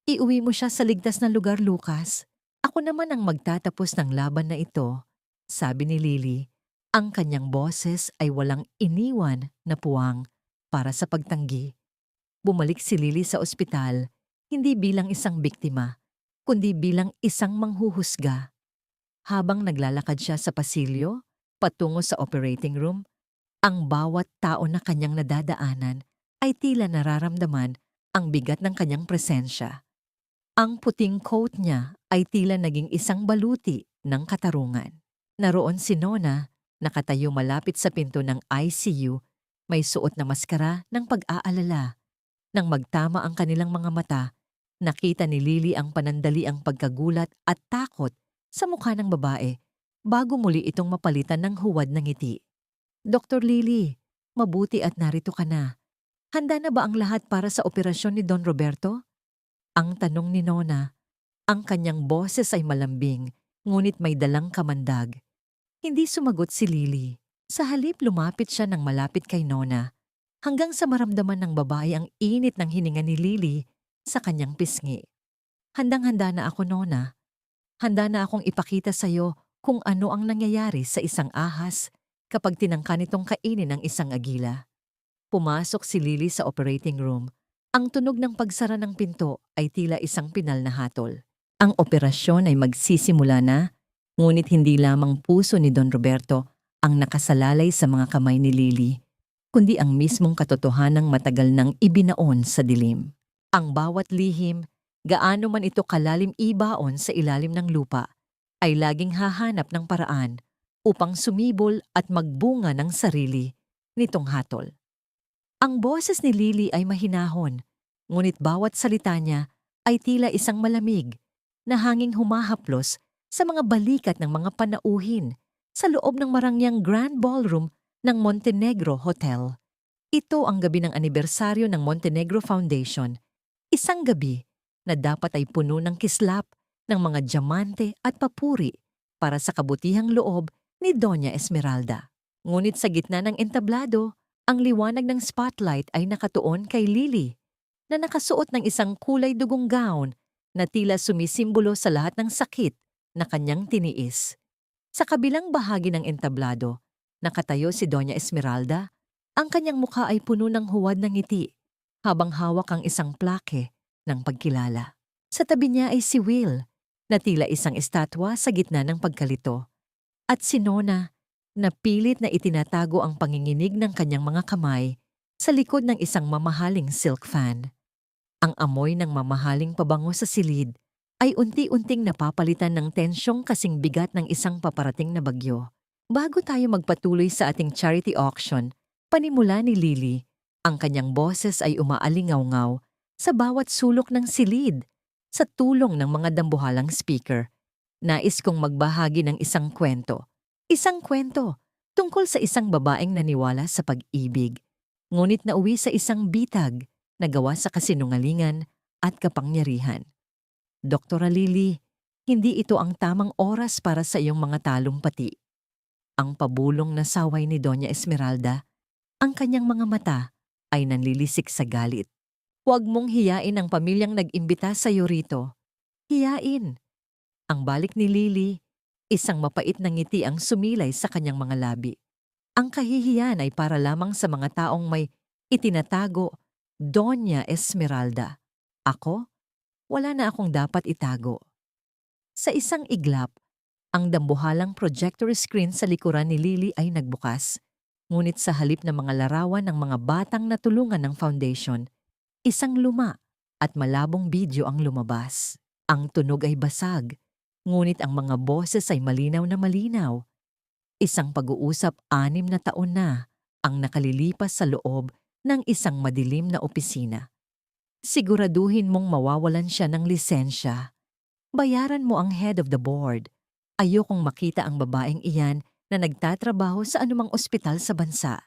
Iuwi mo siya sa ligtas na lugar, Lucas. Ako naman ang magtatapos ng laban na ito, sabi ni Lily. Ang kanyang boses ay walang iniwan na puwang para sa pagtanggi. Bumalik si Lily sa ospital, hindi bilang isang biktima, kundi bilang isang manghuhusga. Habang naglalakad siya sa pasilyo, patungo sa operating room, ang bawat tao na kanyang nadadaanan ay tila nararamdaman ang bigat ng kanyang presensya. Ang puting coat niya ay tila naging isang baluti ng katarungan. Naroon si Nona, nakatayo malapit sa pinto ng ICU, may suot na maskara ng pag-aalala. Nang magtama ang kanilang mga mata, nakita ni Lily ang panandaliang pagkagulat at takot sa mukha ng babae bago muli itong mapalitan ng huwad ng ngiti. Dr. Lily, mabuti at narito ka na. Handa na ba ang lahat para sa operasyon ni Don Roberto? Ang tanong ni Nona. Ang kanyang boses ay malambing, ngunit may dalang kamandag. Hindi sumagot si Lily. Sa halip lumapit siya ng malapit kay Nona, hanggang sa maramdaman ng babae ang init ng hininga ni Lily sa kanyang pisngi. Handang-handa na ako, Nona. Handa na akong ipakita sa iyo kung ano ang nangyayari sa isang ahas kapag tinangka nitong kainin ng isang agila. Pumasok si Lily sa operating room. Ang tunog ng pagsara ng pinto ay tila isang pinal na hatol. Ang operasyon ay magsisimula na, ngunit hindi lamang puso ni Don Roberto ang nakasalalay sa mga kamay ni Lily, kundi ang mismong katotohanang matagal nang ibinaon sa dilim. Ang bawat lihim, gaano man ito kalalim ibaon sa ilalim ng lupa, ay laging hahanap ng paraan upang sumibol at magbunga ng sarili nitong hatol. Ang boses ni Lily ay mahinahon, ngunit bawat salita niya ay tila isang malamig na hanging humahaplos sa mga balikat ng mga panauhin sa loob ng marangyang Grand Ballroom ng Montenegro Hotel. Ito ang gabi ng anibersaryo ng Montenegro Foundation, isang gabi na dapat ay puno ng kislap ng mga diamante at papuri para sa kabutihang loob ni Doña Esmeralda. Ngunit sa gitna ng entablado, ang liwanag ng spotlight ay nakatuon kay Lily, na nakasuot ng isang kulay dugong gown na tila sumisimbolo sa lahat ng sakit na kanyang tiniis. Sa kabilang bahagi ng entablado, nakatayo si Doña Esmeralda. Ang kanyang mukha ay puno ng huwad ng ngiti, habang hawak ang isang plake ng pagkilala. Sa tabi niya ay si Will, na tila isang estatwa sa gitna ng pagkalito, at si Nona, na pilit na itinatago ang panginginig ng kanyang mga kamay sa likod ng isang mamahaling silk fan. Ang amoy ng mamahaling pabango sa silid ay unti-unting napapalitan ng tensyong kasing bigat ng isang paparating na bagyo. Bago tayo magpatuloy sa ating charity auction, panimula ni Lily, ang kanyang boses ay umaalingaw-ngaw sa bawat sulok ng silid sa tulong ng mga dambuhalang speaker. Nais kong magbahagi ng isang kwento. Isang kwento tungkol sa isang babaeng naniwala sa pag-ibig, ngunit nauwi sa isang bitag na gawa sa kasinungalingan at kapangyarihan. Dr. Lily, hindi ito ang tamang oras para sa iyong mga talumpati. Ang pabulong na saway ni Doña Esmeralda, ang kanyang mga mata ay nanlilisik sa galit. Huwag mong hiyain ang pamilyang nag-imbita sa iyo rito. Hiyain. Ang balik ni Lily, isang mapait na ngiti ang sumilay sa kanyang mga labi. Ang kahihiyan ay para lamang sa mga taong may itinatago, Doña Esmeralda. Ako? wala na akong dapat itago. Sa isang iglap, ang dambuhalang projector screen sa likuran ni Lily ay nagbukas. Ngunit sa halip ng mga larawan ng mga batang natulungan ng foundation, isang luma at malabong video ang lumabas. Ang tunog ay basag, ngunit ang mga boses ay malinaw na malinaw. Isang pag-uusap 6 na taon na ang nakalilipas sa loob ng isang madilim na opisina. Siguraduhin mong mawawalan siya ng lisensya. Bayaran mo ang head of the board. Ayokong makita ang babaeng iyan na nagtatrabaho sa anumang ospital sa bansa.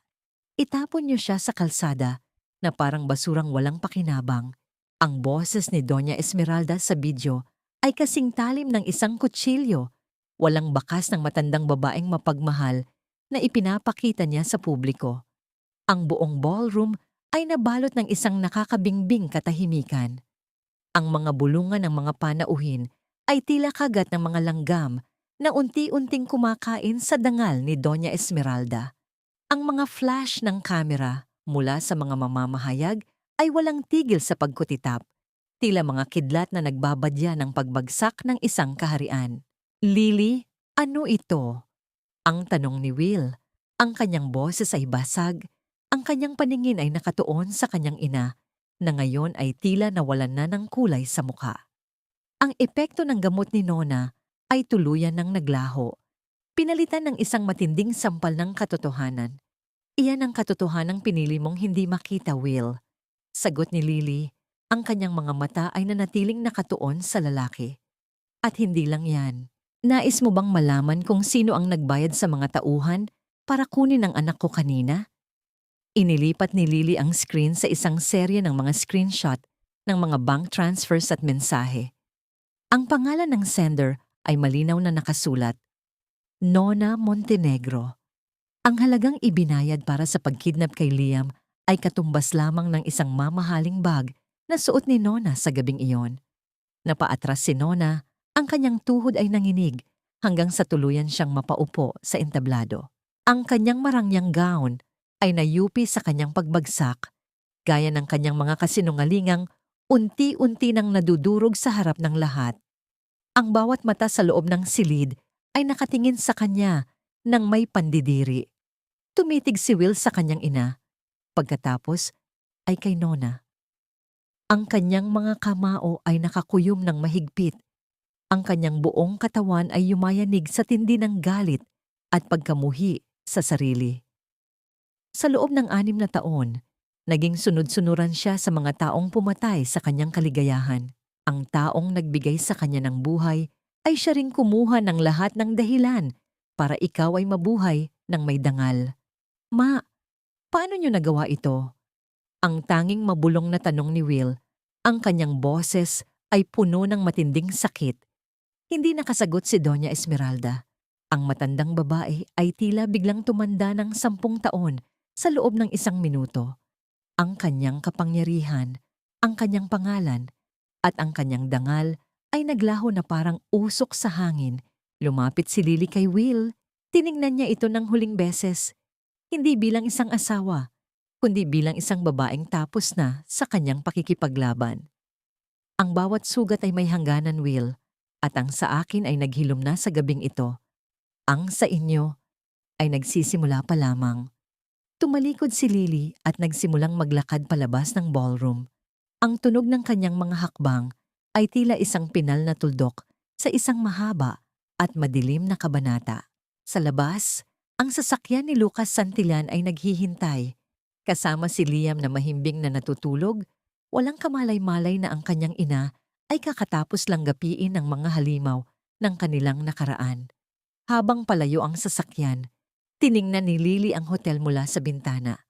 Itapon niyo siya sa kalsada na parang basurang walang pakinabang. Ang boses ni Doña Esmeralda sa video ay kasing talim ng isang kutsilyo. Walang bakas ng matandang babaeng mapagmahal na ipinapakita niya sa publiko. Ang buong ballroom ay nabalot ng isang nakakabingbing katahimikan. Ang mga bulungan ng mga panauhin ay tila kagat ng mga langgam na unti-unting kumakain sa dangal ni Doña Esmeralda. Ang mga flash ng kamera mula sa mga mamamahayag ay walang tigil sa pagkutitap, tila mga kidlat na nagbabadya ng pagbagsak ng isang kaharian. Lily, ano ito? Ang tanong ni Will. Ang kanyang boses ay basag, ang kanyang paningin ay nakatuon sa kanyang ina, na ngayon ay tila nawalan na ng kulay sa mukha. Ang epekto ng gamot ni Nona ay tuluyan ng naglaho. Pinalitan ng isang matinding sampal ng katotohanan. Iyan ang katotohanang pinili mong hindi makita, Will. Sagot ni Lily, ang kanyang mga mata ay nanatiling nakatuon sa lalaki. At hindi lang yan. Nais mo bang malaman kung sino ang nagbayad sa mga tauhan para kunin ang anak ko kanina? Inilipat ni Lily ang screen sa isang serye ng mga screenshot ng mga bank transfers at mensahe. Ang pangalan ng sender ay malinaw na nakasulat, Nona Montenegro. Ang halagang ibinayad para sa pagkidnap kay Liam ay katumbas lamang ng isang mamahaling bag na suot ni Nona sa gabing iyon. Napaatras si Nona, ang kanyang tuhod ay nanginig hanggang sa tuluyan siyang mapaupo sa entablado. Ang kanyang marangyang gown ay nayupi sa kanyang pagbagsak, gaya ng kanyang mga kasinungalingang unti-unti nang nadudurog sa harap ng lahat. Ang bawat mata sa loob ng silid ay nakatingin sa kanya nang may pandidiri. Tumitig si Will sa kanyang ina. Pagkatapos ay kay Nona. Ang kanyang mga kamao ay nakakuyom ng mahigpit. Ang kanyang buong katawan ay yumayanig sa tindi ng galit at pagkamuhi sa sarili. Sa loob ng 6 na taon, naging sunod-sunuran siya sa mga taong pumatay sa kanyang kaligayahan. Ang taong nagbigay sa kanya ng buhay ay siya ring kumuha ng lahat ng dahilan para ikaw ay mabuhay ng may dangal. Ma, paano niyo nagawa ito? Ang tanging mabulong na tanong ni Will, ang kanyang boses ay puno ng matinding sakit. Hindi nakasagot si Doña Esmeralda. Ang matandang babae ay tila biglang tumanda ng 10 taon sa loob ng 1 minuto. Ang kanyang kapangyarihan, ang kanyang pangalan, at ang kanyang dangal ay naglaho na parang usok sa hangin. Lumapit si Lily kay Will. Tiningnan niya ito ng huling beses. Hindi bilang isang asawa, kundi bilang isang babaeng tapos na sa kanyang pakikipaglaban. Ang bawat sugat ay may hangganan, Will, at ang sa akin ay naghilom na sa gabing ito. Ang sa inyo ay nagsisimula pa lamang. Tumalikod si Lily at nagsimulang maglakad palabas ng ballroom. Ang tunog ng kanyang mga hakbang ay tila isang pinal na tuldok sa isang mahaba at madilim na kabanata. Sa labas, ang sasakyan ni Lucas Santillan ay naghihintay. Kasama si Liam na mahimbing na natutulog, walang kamalay-malay na ang kanyang ina ay kakatapos lang gapiin ng mga halimaw ng kanilang nakaraan. Habang palayo ang sasakyan, tiningnan ni Lily ang hotel mula sa bintana.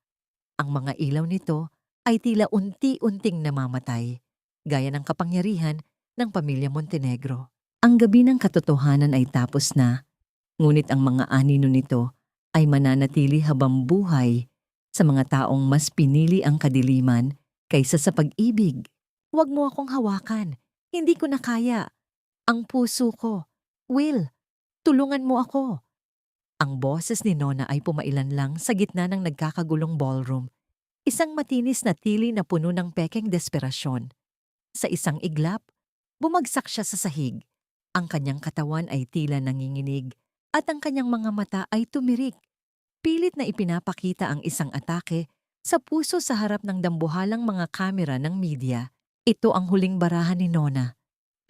Ang mga ilaw nito ay tila unti-unting namamatay, gaya ng kapangyarihan ng pamilya Montenegro. Ang gabi ng katotohanan ay tapos na, ngunit ang mga anino nito ay mananatili habang buhay sa mga taong mas pinili ang kadiliman kaysa sa pag-ibig. Huwag mo akong hawakan, hindi ko na kaya. Ang puso ko. Will, tulungan mo ako. Ang boses ni Nona ay pumailan lang sa gitna ng nagkakagulong ballroom. Isang matinis na tili na puno ng pekeng desperasyon. Sa isang iglap, Bumagsak siya sa sahig. Ang kanyang katawan ay tila nanginginig at ang kanyang mga mata ay tumirik. Pilit na ipinapakita ang isang atake sa puso sa harap ng dambuhalang mga kamera ng media. Ito ang huling barahan ni Nona,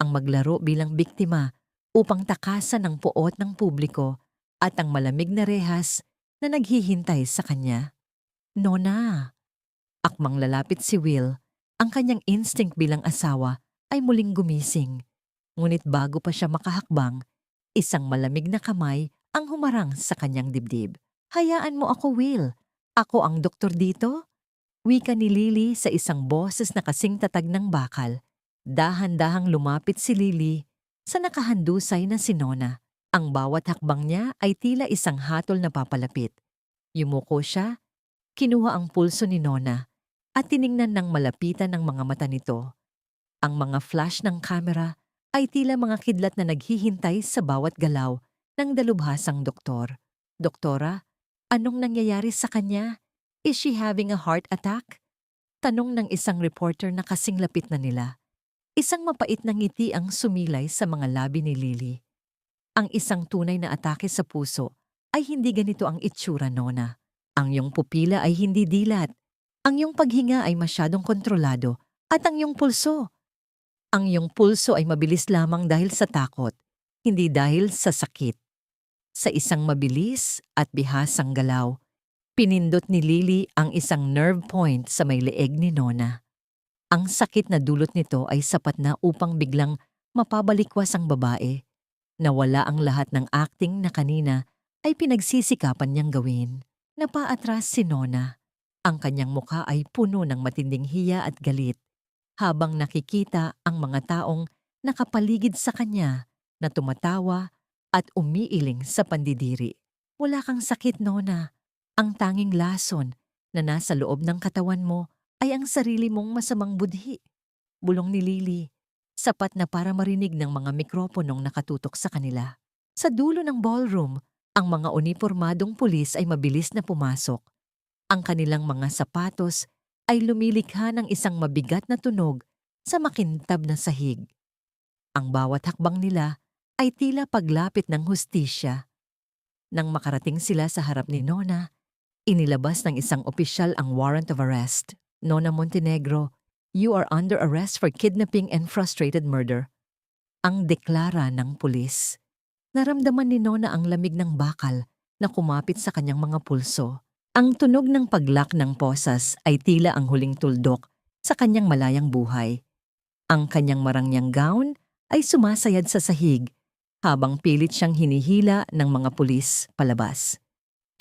ang maglaro bilang biktima upang takasan ang puot ng publiko at ang malamig na rehas na naghihintay sa kanya. Nona! Akmang lalapit si Will, ang kanyang instinct bilang asawa ay muling gumising. Ngunit bago pa siya makahakbang, isang malamig na kamay ang humarang sa kanyang dibdib. Hayaan mo ako, Will. Ako ang doktor dito. Wika ni Lily sa isang boses na kasing tatag ng bakal. Dahan-dahang lumapit si Lily sa nakahandusay na si Nona. Ang bawat hakbang niya ay tila isang hatol na papalapit. Yumuko siya, kinuha ang pulso ni Nona at tiningnan ng malapitan ng mga mata nito. Ang mga flash ng kamera ay tila mga kidlat na naghihintay sa bawat galaw ng dalubhasang doktor. Doktora, anong nangyayari sa kanya? Is she having a heart attack? Tanong ng isang reporter na kasing lapit na nila. Isang mapait na ngiti ang sumilay sa mga labi ni Lily. Ang isang tunay na atake sa puso ay hindi ganito ang itsura, Nona. Ang iyong pupila ay hindi dilat. Ang iyong paghinga ay masyadong kontrolado at ang iyong pulso. Ang iyong pulso ay mabilis lamang dahil sa takot, hindi dahil sa sakit. Sa isang mabilis at bihasang galaw, pinindot ni Lily ang isang nerve point sa may leeg ni Nona. Ang sakit na dulot nito ay sapat na upang biglang mapabalikwas ang babae. Nawala ang lahat ng acting na kanina ay pinagsisikapan niyang gawin. Napaatras si Nona. Ang kanyang mukha ay puno ng matinding hiya at galit, habang nakikita ang mga taong nakapaligid sa kanya na tumatawa at umiiling sa pandidiri. Wala kang sakit, Nona. Ang tanging lason na nasa loob ng katawan mo ay ang sarili mong masamang budhi. Bulong ni Lily, sapat na para marinig ng mga mikroponong nakatutok sa kanila. Sa dulo ng ballroom, ang mga unipormadong pulis ay mabilis na pumasok. Ang kanilang mga sapatos ay lumilikha ng isang mabigat na tunog sa makintab na sahig. Ang bawat hakbang nila ay tila paglapit ng hustisya. Nang makarating sila sa harap ni Nona, inilabas ng isang opisyal ang warrant of arrest. Nona Montenegro, you are under arrest for kidnapping and frustrated murder. Ang deklara ng pulis. Naramdaman ni Nona ang lamig ng bakal na kumapit sa kanyang mga pulso. Ang tunog ng paglak ng posas ay tila ang huling tuldok sa kanyang malayang buhay. Ang kanyang marangyang gown ay sumasayad sa sahig habang pilit siyang hinihila ng mga pulis palabas.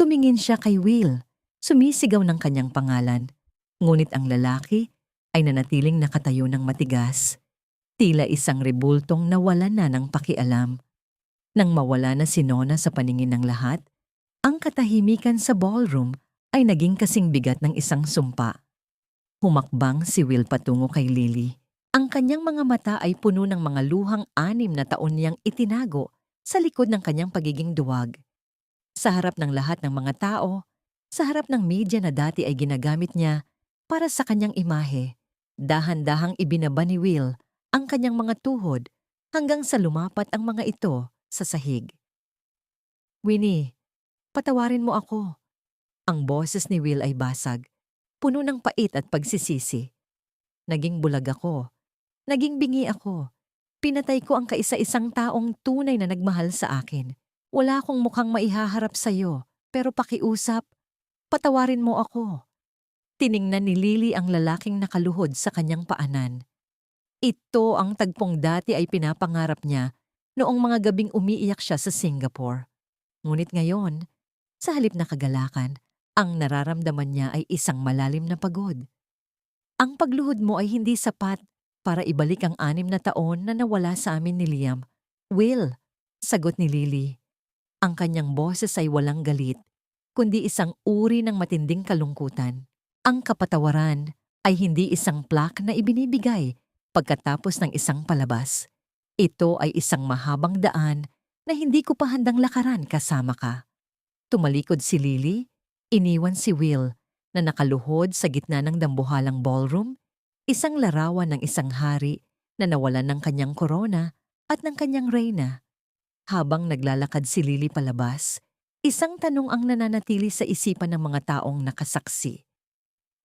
Tumingin siya kay Will, sumisigaw ng kanyang pangalan. Ngunit ang lalaki ay nanatiling nakatayo ng matigas, tila isang rebultong nawalan na ng pakialam. Nang mawala na si Nona sa paningin ng lahat, ang katahimikan sa ballroom ay naging kasing bigat ng isang sumpa. Humakbang si Will patungo kay Lily. Ang kanyang mga mata ay puno ng mga luhang 6 na taon niyang itinago sa likod ng kanyang pagiging duwag. Sa harap ng lahat ng mga tao, sa harap ng media na dati ay ginagamit niya para sa kanyang imahe, dahan-dahang ibinaba ni Will ang kanyang mga tuhod hanggang sa lumapat ang mga ito sa sahig. Winnie, patawarin mo ako. Ang boses ni Will ay basag, puno ng pait at pagsisisi. Naging bulag ako. Naging bingi ako. Pinatay ko ang kaisa-isang taong tunay na nagmahal sa akin. Wala akong mukhang maihaharap sa'yo, pero pakiusap, patawarin mo ako. Tiningnan ni Lily ang lalaking nakaluhod sa kanyang paanan. Ito ang tagpong dati ay pinapangarap niya noong mga gabing umiiyak siya sa Singapore. Ngunit ngayon, sa halip na kagalakan, ang nararamdaman niya ay isang malalim na pagod. Ang pagluhod mo ay hindi sapat para ibalik ang 6 na taon na nawala sa amin ni Liam. Will, sagot ni Lily. Ang kanyang boses ay walang galit, kundi isang uri ng matinding kalungkutan. Ang kapatawaran ay hindi isang plaque na ibinibigay pagkatapos ng isang palabas. Ito ay isang mahabang daan na hindi ko pa handang lakaran kasama ka. Tumalikod si Lily, iniwan si Will na nakaluhod sa gitna ng dambuhalang ballroom, isang larawan ng isang hari na nawalan ng kanyang korona at ng kanyang reyna. Habang naglalakad si Lily palabas, isang tanong ang nananatili sa isipan ng mga taong nakasaksi.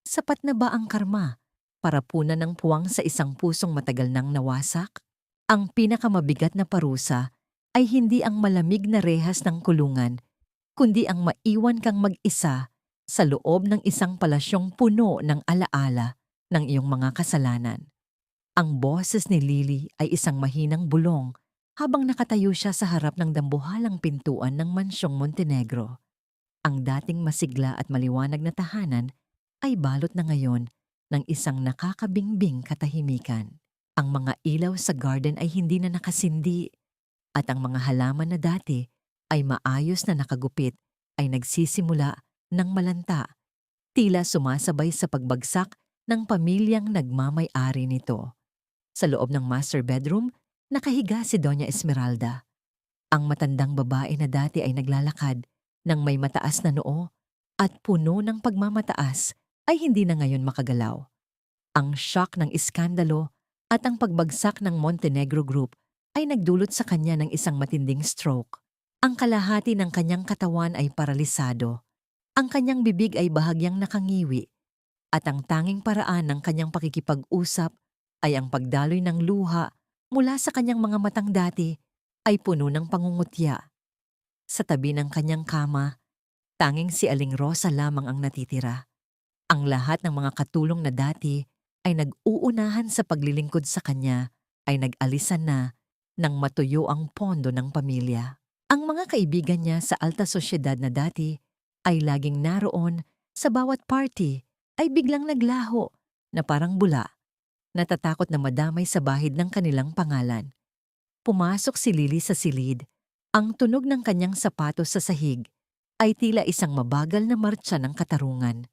Sapat na ba ang karma para punan ng puwang sa isang pusong matagal nang nawasak? Ang pinakamabigat na parusa ay hindi ang malamig na rehas ng kulungan, kundi ang maiwan kang mag-isa sa loob ng isang palasyong puno ng alaala ng iyong mga kasalanan. Ang boses ni Lily ay isang mahinang bulong habang nakatayo siya sa harap ng dambuhalang pintuan ng mansyong Montenegro. Ang dating masigla at maliwanag na tahanan ay balot na ngayon ng isang nakakabingbing katahimikan. Ang mga ilaw sa garden ay hindi na nakasindi at ang mga halaman na dati ay maayos na nakagupit ay nagsisimula ng malanta, tila sumasabay sa pagbagsak ng pamilyang nagmamay-ari nito. Sa loob ng master bedroom, nakahiga si Doña Esmeralda. Ang matandang babae na dati ay naglalakad ng may mataas na noo at puno ng pagmamataas ay hindi na ngayon makagalaw. Ang shock ng iskandalo at ang pagbagsak ng Montenegro Group ay nagdulot sa kanya ng isang matinding stroke. Ang kalahati ng kanyang katawan ay paralisado. Ang kanyang bibig ay bahagyang nakangiwi at ang tanging paraan ng kanyang pakikipag-usap ay ang pagdaloy ng luha mula sa kanyang mga matang dati ay puno ng pangungutya. Sa tabi ng kanyang kama, tanging si Aling Rosa lamang ang natitira. Ang lahat ng mga katulong na dati ay nag-uunahan sa paglilingkod sa kanya ay nag-alisan na nang matuyo ang pondo ng pamilya. Ang mga kaibigan niya sa alta sosyedad na dati ay laging naroon sa bawat party ay biglang naglaho na parang bula, natatakot na madamay sa bahid ng kanilang pangalan. Pumasok si Lily sa silid. Ang tunog ng kanyang sapatos sa sahig ay tila isang mabagal na martsa ng katarungan.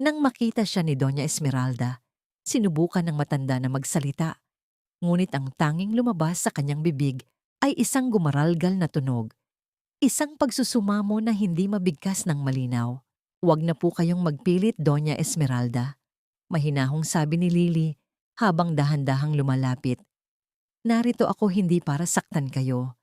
Nang makita siya ni Doña Esmeralda, sinubukan ng matanda na magsalita. Ngunit ang tanging lumabas sa kanyang bibig ay isang gumaralgal na tunog. Isang pagsusumamo na hindi mabigkas ng malinaw. "Huwag na po kayong magpilit, Doña Esmeralda," mahinahong sabi ni Lily habang dahan-dahang lumalapit. "Narito ako hindi para saktan kayo.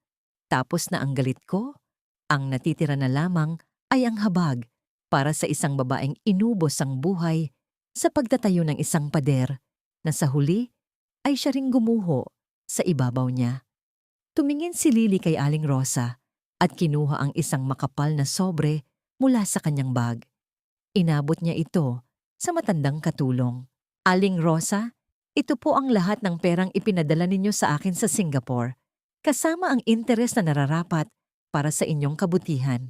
Tapos na ang galit ko, ang natitira na lamang ay ang habag para sa isang babaeng inubos ang buhay sa pagtatayo ng isang pader na sa huli ay siya ring gumuho sa ibabaw niya." Tumingin si Lily kay Aling Rosa at kinuha ang isang makapal na sobre mula sa kanyang bag. Inabot niya ito sa matandang katulong. "Aling Rosa, ito po ang lahat ng perang ipinadala ninyo sa akin sa Singapore, kasama ang interes na nararapat para sa inyong kabutihan.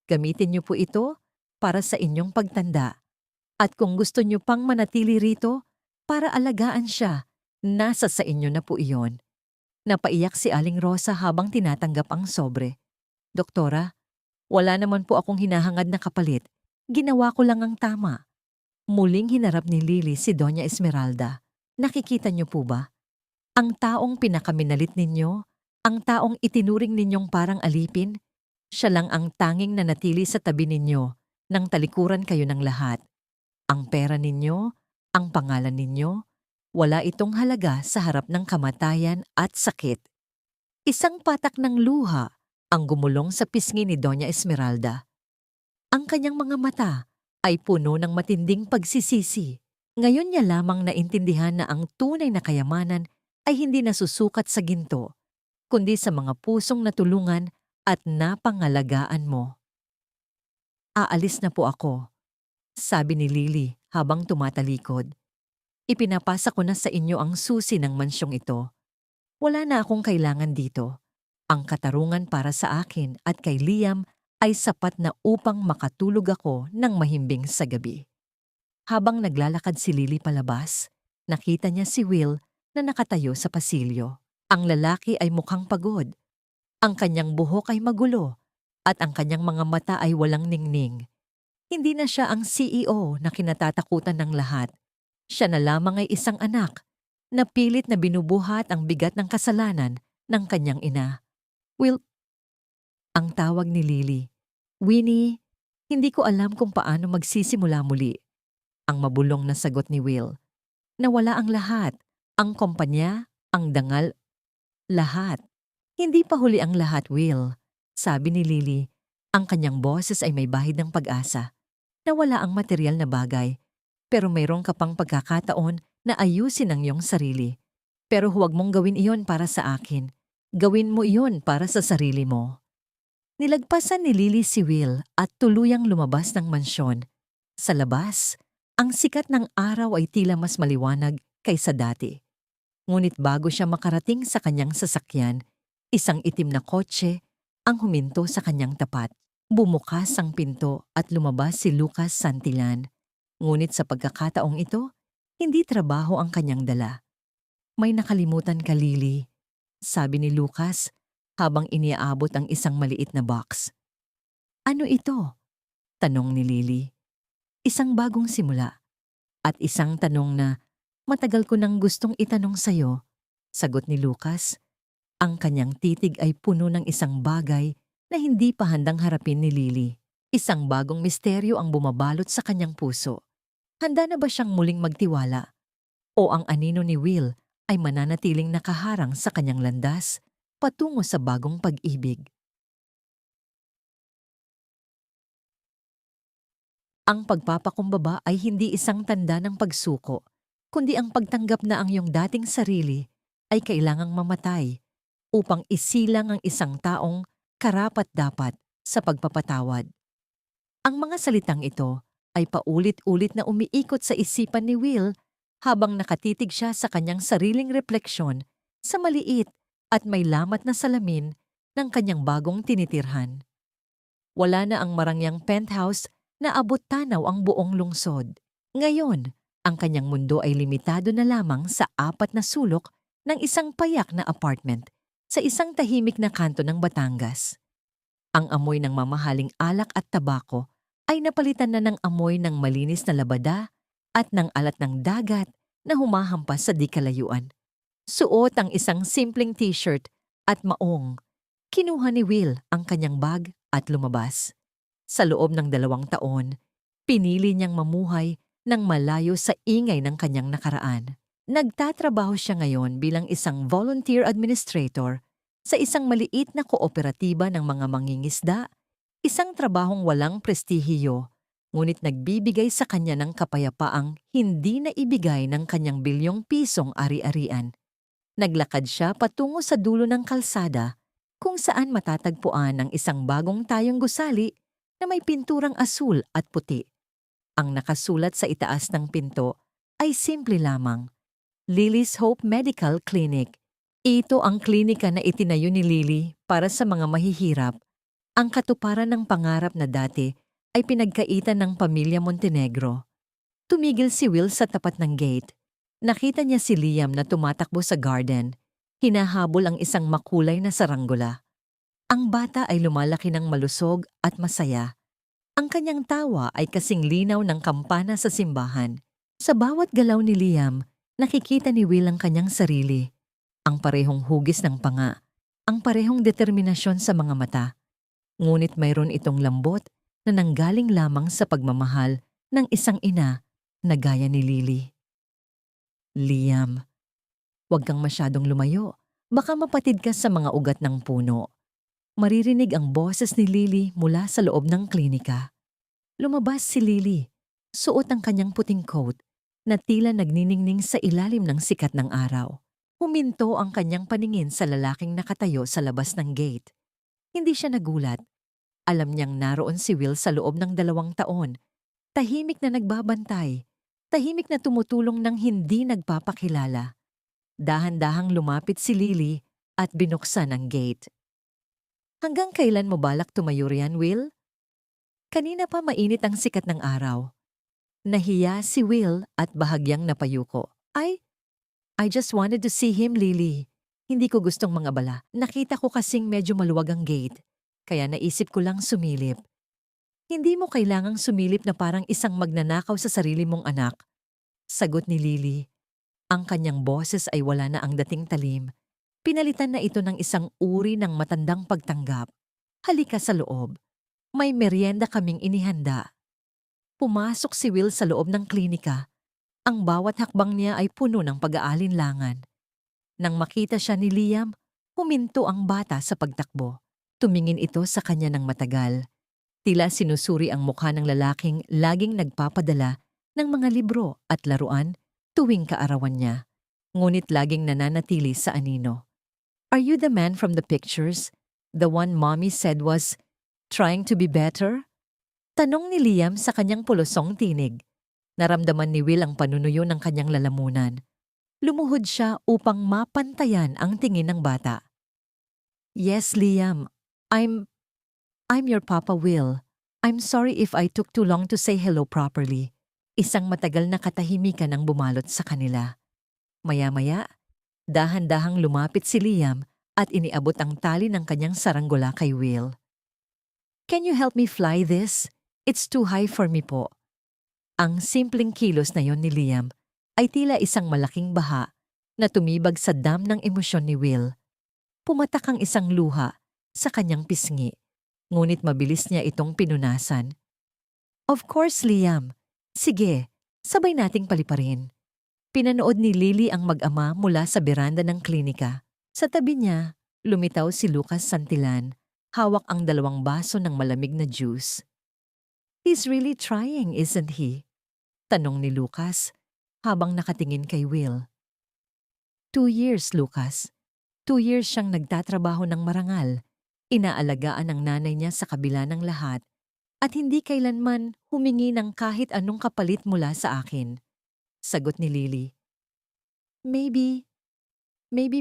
Gamitin niyo po ito para sa inyong pagtanda. At kung gusto niyo pang manatili rito para alagaan siya, nasa sa inyo na po iyon." Napaiyak si Aling Rosa habang tinatanggap ang sobre. "Doktora, wala naman po akong hinahangad na kapalit. Ginawa ko lang ang tama." Muling hinarap ni Lily si Doña Esmeralda. "Nakikita niyo po ba? Ang taong pinakaminalit ninyo, ang taong itinuring ninyong parang alipin, siya lang ang tanging nanatili sa tabi ninyo nang talikuran kayo ng lahat. Ang pera ninyo, ang pangalan ninyo, wala itong halaga sa harap ng kamatayan at sakit." Isang patak ng luha ang gumulong sa pisngi ni Doña Esmeralda. Ang kanyang mga mata ay puno ng matinding pagsisisi. Ngayon niya lamang naintindihan na ang tunay na kayamanan ay hindi nasusukat sa ginto, kundi sa mga pusong natulungan at napangalagaan mo. "Aalis na po ako," sabi ni Lily habang tumatalikod. "Ipinapasa ko na sa inyo ang susi ng mansyong ito. Wala na akong kailangan dito. Ang katarungan para sa akin at kay Liam ay sapat na upang makatulog ako ng mahimbing sa gabi." Habang naglalakad si Lily palabas, nakita niya si Will na nakatayo sa pasilyo. Ang lalaki ay mukhang pagod. Ang kanyang buhok ay magulo at ang kanyang mga mata ay walang ningning. Hindi na siya ang CEO na kinatatakutan ng lahat. Siya na lamang ay isang anak na pilit na binubuhat ang bigat ng kasalanan ng kanyang ina. "Will," ang tawag ni Lily. "Winnie, hindi ko alam kung paano magsisimula muli." Ang mabulong na sagot ni Will. "Nawala ang lahat. Ang kumpanya, Ang dangal, lahat. Hindi pa huli ang lahat, Will. Sabi ni Lily, ang kanyang boses ay may bahid ng pag-asa na wala ang material na bagay, pero mayroong ka pang pagkakataon na ayusin ang iyong sarili. Pero huwag mong gawin iyon para sa akin. Gawin mo iyon para sa sarili mo. Nilagpasan ni Lily si Will at tuluyang lumabas ng mansyon. Sa labas, ang sikat ng araw ay tila mas maliwanag kaysa dati. Ngunit bago siya makarating sa kanyang sasakyan, isang itim na kotse ang huminto sa kanyang tapat. Bumukas ang pinto at lumabas si Lucas Santillan. Ngunit sa pagkakataong ito, hindi trabaho ang kanyang dala. May nakalimutan ka, Lily, sabi ni Lucas habang iniaabot ang isang maliit na box. Ano ito? Tanong ni Lily. Isang bagong simula. At isang tanong na matagal ko nang gustong itanong sa'yo, sagot ni Lucas. Ang kanyang titig ay puno ng isang bagay na hindi pa handang harapin ni Lily. Isang bagong misteryo ang bumabalot sa kanyang puso. Handa na ba siyang muling magtiwala? O ang anino ni Will ay mananatiling nakaharang sa kanyang landas patungo sa bagong pag-ibig? Ang pagpapakumbaba ay hindi isang tanda ng pagsuko, kundi ang pagtanggap na ang iyong dating sarili ay kailangang mamatay upang isilang ang isang taong karapat-dapat sa pagpapatawad. Ang mga salitang ito ay paulit-ulit na umiikot sa isipan ni Will habang nakatitig siya sa kanyang sariling refleksyon sa maliit at may lamat na salamin ng kanyang bagong tinitirhan. Wala na ang marangyang penthouse na abot tanaw ang buong lungsod. Ngayon, ang kanyang mundo ay limitado na lamang sa 4 na sulok ng isang payak na apartment sa isang tahimik na kanto ng Batangas. Ang amoy ng mamahaling alak at tabako ay napalitan na ng amoy ng malinis na labada at ng alat ng dagat na humahampas sa di kalayuan. Suot ang isang simpleng t-shirt at maong. Kinuha ni Will ang kanyang bag at lumabas. Sa loob ng 2 taon, pinili niyang mamuhay ng malayo sa ingay ng kanyang nakaraan. Nagtatrabaho siya ngayon bilang isang volunteer administrator sa isang maliit na kooperatiba ng mga mangingisda, isang trabahong walang prestihiyo, ngunit nagbibigay sa kanya ng kapayapaang hindi na ibigay ng kanyang bilyong pisong ari-arian. Naglakad siya patungo sa dulo ng kalsada kung saan matatagpuan ang isang bagong tayong gusali na may pinturang asul at puti. Ang nakasulat sa itaas ng pinto ay simple lamang, Lily's Hope Medical Clinic. Ito ang klinika na itinayo ni Lily para sa mga mahihirap. Ang katuparan ng pangarap na dati ay pinagkaitan ng pamilya Montenegro. Tumigil si Will sa tapat ng gate. Nakita niya si Liam na tumatakbo sa garden. Hinahabol ang isang makulay na saranggola. Ang bata ay lumalaki ng malusog at masaya. Ang kanyang tawa ay kasing linaw ng kampana sa simbahan. Sa bawat galaw ni Liam, nakikita ni Will ang kanyang sarili. Ang parehong hugis ng panga, ang parehong determinasyon sa mga mata. Ngunit mayroon itong lambot na nanggaling lamang sa pagmamahal ng isang ina na gaya ni Lily. Liam, huwag kang masyadong lumayo. Baka mapatid ka sa mga ugat ng puno. Maririnig ang boses ni Lily mula sa loob ng klinika. Lumabas si Lily. Suot ang kanyang puting coat na tila nagniningning sa ilalim ng sikat ng araw. Huminto ang kanyang paningin sa lalaking nakatayo sa labas ng gate. Hindi siya nagulat. Alam niyang naroon si Will sa loob ng 2 taon. Tahimik na nagbabantay. Tahimik na tumutulong ng hindi nagpapakilala. Dahan-dahang lumapit si Lily at binuksan ang gate. Hanggang kailan mo balak tumayo riyan, Will? Kanina pa mainit ang sikat ng araw. Nahiya si Will at bahagyang napayuko. I just wanted to see him, Lily. Hindi ko gustong mangabala. Nakita ko kasing medyo maluwag ang gate, kaya naisip ko lang sumilip. Hindi mo kailangang sumilip na parang isang magnanakaw sa sarili mong anak. Sagot ni Lily. Ang kanyang boses ay wala na ang dating talim. Pinalitan na ito ng isang uri ng matandang pagtanggap. Halika sa loob. May merienda kaming inihanda. Pumasok si Will sa loob ng klinika. Ang bawat hakbang niya ay puno ng pag-aalinlangan. Nang makita siya ni Liam, huminto ang bata sa pagtakbo. Tumingin ito sa kanya ng matagal. Tila sinusuri ang mukha ng lalaking laging nagpapadala ng mga libro at laruan tuwing kaarawan niya. Ngunit laging nananatili sa anino. "Are you the man from the pictures? The one mommy said was trying to be better?" Tanong ni Liam sa kanyang pulosong tinig. Naramdaman ni Will ang panunuyo ng kanyang lalamunan. Lumuhod siya upang mapantayan ang tingin ng bata. "Yes, Liam. I'm your Papa Will. I'm sorry if I took too long to say hello properly." Isang matagal na katahimikan ang bumalot sa kanila. Maya-maya, dahan-dahang lumapit si Liam at iniabot ang tali ng kanyang saranggola kay Will. "Can you help me fly this? It's too high for me po." Ang simpleng kilos na yon ni Liam ay tila isang malaking baha na tumibag sa dam ng emosyon ni Will. Pumatak ang isang luha sa kanyang pisngi, ngunit mabilis niya itong pinunasan. "Of course, Liam. Sige, sabay nating paliparin." Pinanood ni Lily ang mag-ama mula sa beranda ng klinika. Sa tabi niya, lumitaw si Lucas Santillan, hawak ang 2 baso ng malamig na juice. "He's really trying, isn't he?" Tanong ni Lucas habang nakatingin kay Will. 2 years, Lucas. 2 years siyang nagtatrabaho ng marangal. Inaalagaan ang nanay niya sa kabila ng lahat at hindi kailanman humingi ng kahit anong kapalit mula sa akin. Sagot ni Lily. Maybe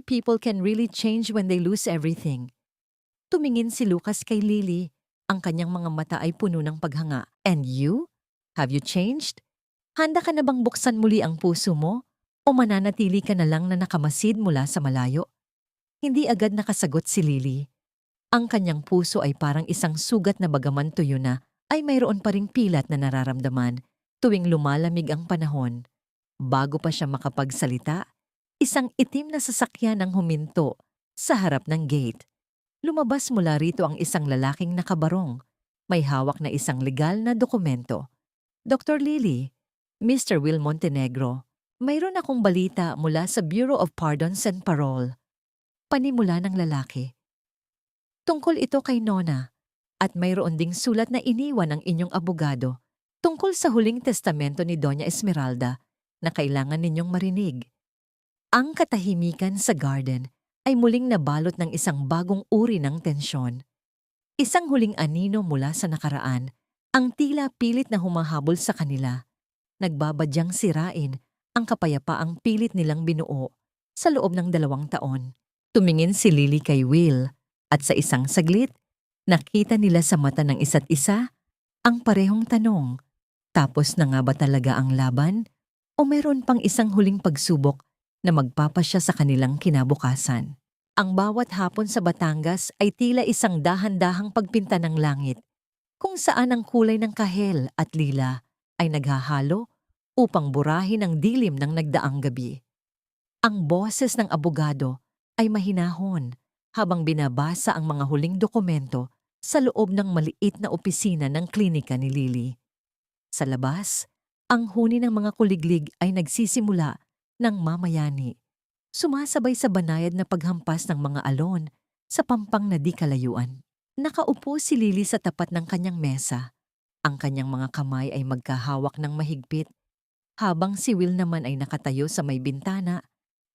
people can really change when they lose everything." Tumingin si Lucas kay Lily. Ang kanyang mga mata ay puno ng paghanga. "And you? Have you changed? Handa ka na bang buksan muli ang puso mo? O mananatili ka na lang na nakamasid mula sa malayo?" Hindi agad nakasagot si Lily. Ang kanyang puso ay parang isang sugat na bagaman tuyo na ay mayroon pa ring pilat na nararamdaman tuwing lumalamig ang panahon. Bago pa siya makapagsalita, isang itim na sasakyan ang huminto sa harap ng gate. Lumabas mula rito ang isang lalaking nakabarong. May hawak na isang legal na dokumento. "Dr. Lily, Mr. Will Montenegro, mayroon akong balita mula sa Bureau of Pardons and Parole." Panimula ng lalaki. "Tungkol ito kay Nona at mayroon ding sulat na iniwan ng inyong abogado tungkol sa huling testamento ni Doña Esmeralda na kailangan ninyong marinig." Ang katahimikan sa garden ay muling nabalot ng isang bagong uri ng tensyon. Isang huling anino mula sa nakaraan, ang tila pilit na humahabol sa kanila. Nagbabadyang sirain ang kapayapaang pilit nilang binuo sa loob ng 2 taon. Tumingin si Lily kay Will at sa isang saglit, nakita nila sa mata ng isa't isa ang parehong tanong. Tapos na nga ba talaga ang laban? O mayroon pang isang huling pagsubok na magpapasya sa kanilang kinabukasan? Ang bawat hapon sa Batangas ay tila isang dahan-dahang pagpinta ng langit, kung saan ang kulay ng kahel at lila ay naghahalo upang burahin ang dilim ng nagdaang gabi. Ang boses ng abogado ay mahinahon habang binabasa ang mga huling dokumento sa loob ng maliit na opisina ng klinika ni Lily. Sa labas, ang huni ng mga kuliglig ay nagsisimula ng mamayani, sumasabay sa banayad na paghampas ng mga alon sa pampang na di kalayuan. Nakaupo si Lily sa tapat ng kanyang mesa. Ang kanyang mga kamay ay magkahawak ng mahigpit, habang si Will naman ay nakatayo sa may bintana,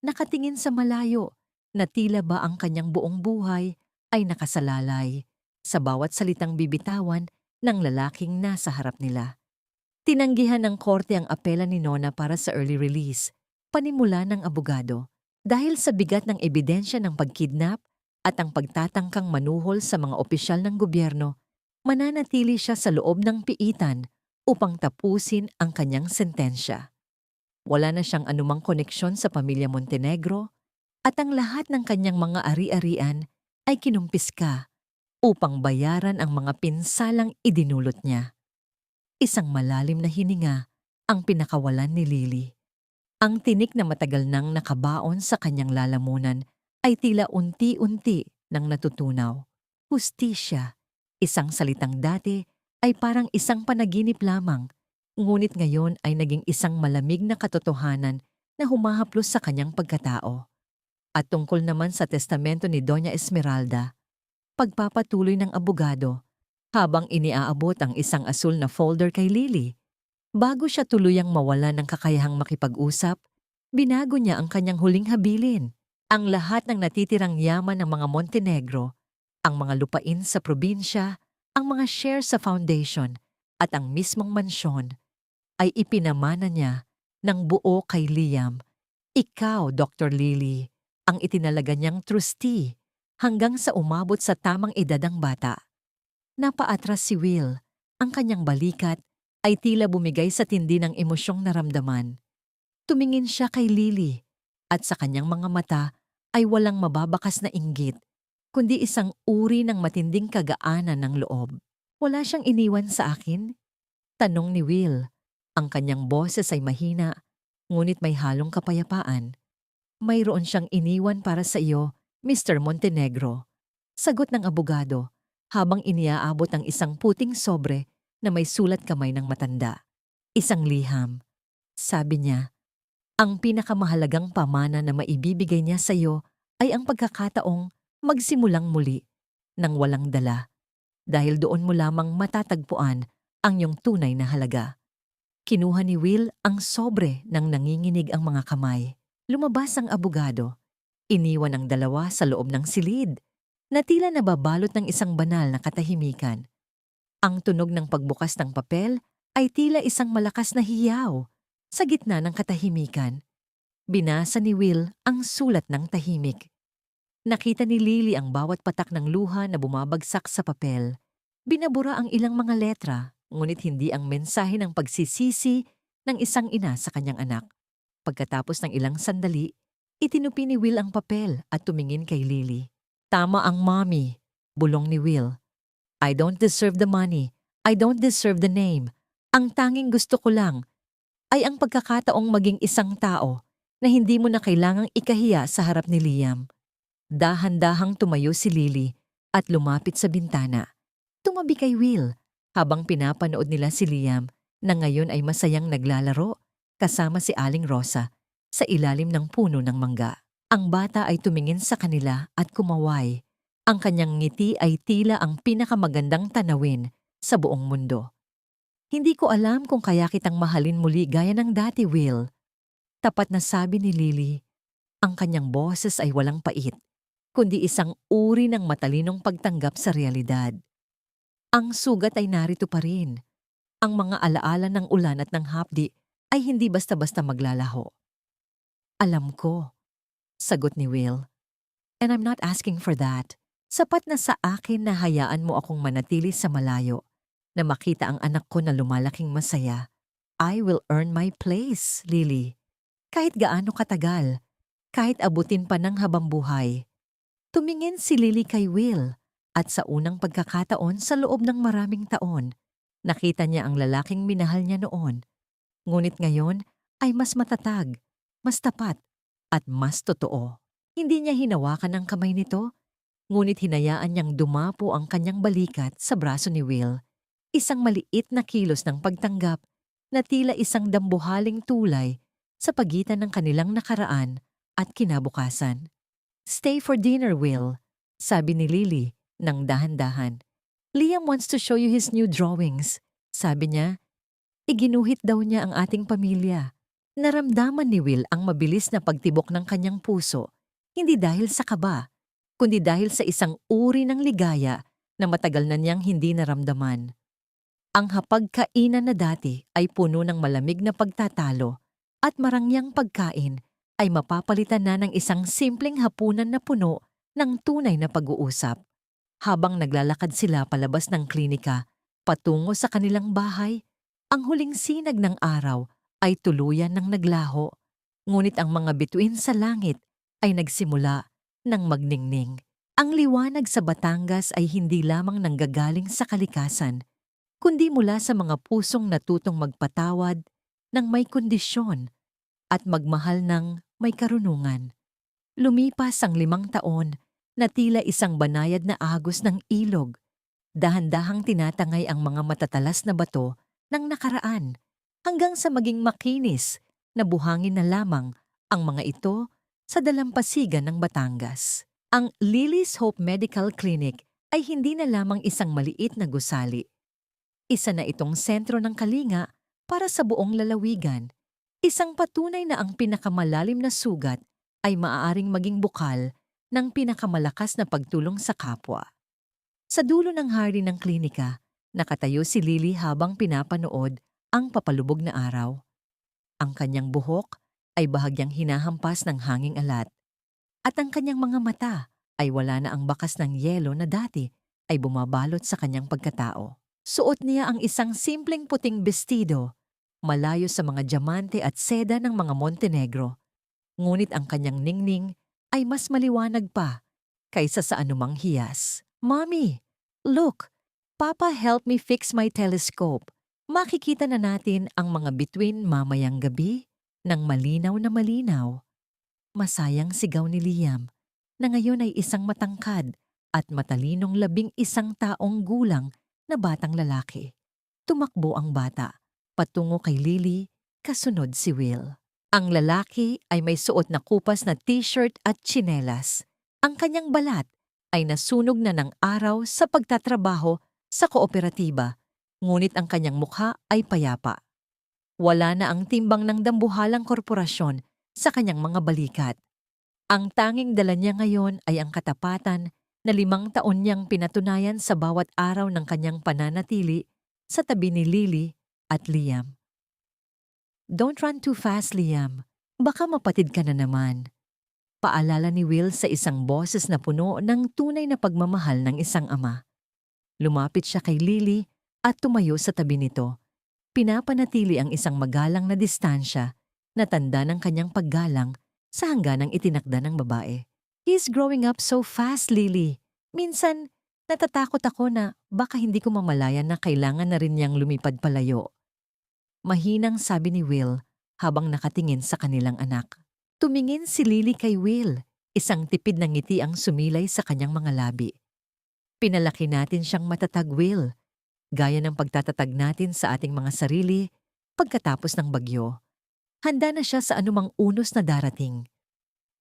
nakatingin sa malayo, na tila ba ang kanyang buong buhay ay nakasalalay sa bawat salitang bibitawan ng lalaking nasa harap nila. Tinanggihan ng korte ang apela ni Nona para sa early release, panimula ng abogado, dahil sa bigat ng ebidensya ng pagkidnap at ang pagtatangkang manuhol sa mga opisyal ng gobyerno. Mananatili siya sa loob ng piitan upang tapusin ang kanyang sentensya. Wala na siyang anumang koneksyon sa pamilya Montenegro at ang lahat ng kanyang mga ari-arian ay kinumpiska upang bayaran ang mga pinsalang idinulot niya. Isang malalim na hininga ang pinakawalan ni Lily. Ang tinik na matagal nang nakabaon sa kanyang lalamunan ay tila unti-unti nang natutunaw. Hustisya, isang salitang dati ay parang isang panaginip lamang, ngunit ngayon ay naging isang malamig na katotohanan na humahaplos sa kanyang pagkatao. At tungkol naman sa testamento ni Doña Esmeralda, pagpapatuloy ng abogado habang iniaabot ang isang asul na folder kay Lily. Bago siya tuluyang mawala ng kakayahang makipag-usap, binago niya ang kanyang huling habilin. Ang lahat ng natitirang yaman ng mga Montenegro, ang mga lupain sa probinsya, ang mga shares sa foundation, at ang mismong mansyon, ay ipinamana niya ng buo kay Liam. Ikaw, Dr. Lily, ang itinalaga niyang trustee hanggang sa umabot sa tamang edad ang bata. Napaatras si Will. Ang kanyang balikat ay tila bumigay sa tindi ng emosyong naramdaman. Tumingin siya kay Lily at sa kanyang mga mata ay walang mababakas na inggit, kundi isang uri ng matinding kagaanan ng loob. Wala siyang iniwan sa akin? Tanong ni Will. Ang kanyang boses ay mahina, ngunit may halong kapayapaan. Mayroon siyang iniwan para sa iyo, Mr. Montenegro. Sagot ng abogado habang iniaabot ang isang puting sobre na may sulat kamay ng matanda. Isang liham. Sabi niya, ang pinakamahalagang pamana na maibibigay niya sa iyo ay ang pagkakataong magsimulang muli nang walang dala, dahil doon mo lamang matatagpuan ang iyong tunay na halaga. Kinuha ni Will ang sobre nang nanginginig ang mga kamay. Lumabas ang abogado. Iniwan ang dalawa sa loob ng silid na tila nababalot ng isang banal na katahimikan. Ang tunog ng pagbukas ng papel ay tila isang malakas na hiyaw. Sa gitna ng katahimikan, binasa ni Will ang sulat ng tahimik. Nakita ni Lily ang bawat patak ng luha na bumabagsak sa papel. Binabura ang ilang mga letra, ngunit hindi ang mensahe ng pagsisisi ng isang ina sa kanyang anak. Pagkatapos ng ilang sandali, itinupi ni Will ang papel at tumingin kay Lily. Tama ang mommy, bulong ni Will. I don't deserve the money. I don't deserve the name. Ang tanging gusto ko lang ay ang pagkakataong maging isang tao na hindi mo na kailangang ikahiya sa harap ni Liam. Dahan-dahang tumayo si Lily at lumapit sa bintana. Tumabi kay Will habang pinapanood nila si Liam na ngayon ay masayang naglalaro kasama si Aling Rosa sa ilalim ng puno ng mangga. Ang bata ay tumingin sa kanila at kumaway. Ang kanyang ngiti ay tila ang pinakamagandang tanawin sa buong mundo. Hindi ko alam kung kaya kitang mahalin muli gaya ng dati, Will. Tapat na sabi ni Lily. Ang kanyang boses ay walang pait, kundi isang uri ng matalinong pagtanggap sa realidad. Ang sugat ay narito pa rin. Ang mga alaala ng ulan at ng hapdi ay hindi basta-basta maglalaho. Alam ko, sagot ni Will. And I'm not asking for that. Sapat na sa akin na hayaan mo akong manatili sa malayo, na makita ang anak ko na lumalaking masaya. I will earn my place, Lily. Kahit gaano katagal, kahit abutin pa ng habang buhay. Tumingin si Lily kay Will, at sa unang pagkakataon sa loob ng maraming taon, nakita niya ang lalaking minahal niya noon. Ngunit ngayon ay mas matatag, mas tapat, at mas totoo. Hindi niya hinawakan ang kamay nito, ngunit hinayaan niyang dumapo ang kanyang balikat sa braso ni Will. Isang maliit na kilos ng pagtanggap na tila isang dambuhaling tulay sa pagitan ng kanilang nakaraan at kinabukasan. Stay for dinner, Will, sabi ni Lily nang dahan-dahan. Liam wants to show you his new drawings. Sabi niya, iginuhit daw niya ang ating pamilya. Naramdaman ni Will ang mabilis na pagtibok ng kanyang puso, hindi dahil sa kaba, kundi dahil sa isang uri ng ligaya na matagal na niyang hindi naramdaman. Ang hapagkainan na dati ay puno ng malamig na pagtatalo at marangyang pagkain ay mapapalitan na ng isang simpleng hapunan na puno ng tunay na pag-uusap. Habang naglalakad sila palabas ng klinika, patungo sa kanilang bahay, ang huling sinag ng araw ay tuluyan ng naglaho, ngunit ang mga bituin sa langit ay nagsimula ng magningning. Ang liwanag sa Batangas ay hindi lamang nanggagaling sa kalikasan, kundi mula sa mga pusong natutong magpatawad ng may kondisyon at magmahal ng may karunungan. Lumipas ang 5 taon na tila isang banayad na agos ng ilog. Dahan-dahang tinatangay ang mga matatalas na bato ng nakaraan hanggang sa maging makinis na buhangin na lamang ang mga ito sa dalampasigan ng Batangas. Ang Lily's Hope Medical Clinic ay hindi na lamang isang maliit na gusali. Isa na itong sentro ng kalinga para sa buong lalawigan. Isang patunay na ang pinakamalalim na sugat ay maaaring maging bukal ng pinakamalakas na pagtulong sa kapwa. Sa dulo ng hardy ng klinika, nakatayo si Lily habang pinapanood ang papalubog na araw. Ang kanyang buhok ay bahagyang hinahampas ng hanging alat, at ang kanyang mga mata ay wala na ang bakas ng yelo na dati ay bumabalot sa kanyang pagkatao. Suot niya ang isang simpleng puting bestido, malayo sa mga diamante at seda ng mga Montenegro. Ngunit ang kanyang ningning ay mas maliwanag pa kaysa sa anumang hiyas. "Mommy, look! Papa helped me fix my telescope." Makikita na natin ang mga bituin mamayang gabi ng malinaw na malinaw. Masayang sigaw ni Liam na ngayon ay isang matangkad at matalinong 11 taong gulang na batang lalaki. Tumakbo ang bata patungo kay Lily, kasunod si Will. Ang lalaki ay may suot na kupas na t-shirt at tsinelas. Ang kanyang balat ay nasunog na ng araw sa pagtatrabaho sa kooperatiba, ngunit ang kanyang mukha ay payapa. Wala na ang timbang ng dambuhalang korporasyon sa kanyang mga balikat. Ang tanging dala niya ngayon ay ang katapatan na 5 taon niyang pinatunayan sa bawat araw ng kanyang pananatili sa tabi ni Lily at Liam. "Don't run too fast, Liam. Baka mapatid ka na naman." Paalala ni Will sa isang boses na puno ng tunay na pagmamahal ng isang ama. Lumapit siya kay Lily at tumayo sa tabi nito. Pinapanatili ang isang magalang na distansya na tanda ng kanyang paggalang sa hangganang itinakda ng babae. "He's growing up so fast, Lily. Minsan, natatakot ako na baka hindi ko mamalayan na kailangan na rin niyang lumipad palayo." Mahinang sabi ni Will habang nakatingin sa kanilang anak. Tumingin si Lily kay Will, isang tipid ng ngiti ang sumilay sa kanyang mga labi. "Pinalaki natin siyang matatag, Will, gaya ng pagtatatag natin sa ating mga sarili pagkatapos ng bagyo. Handa na siya sa anumang unos na darating."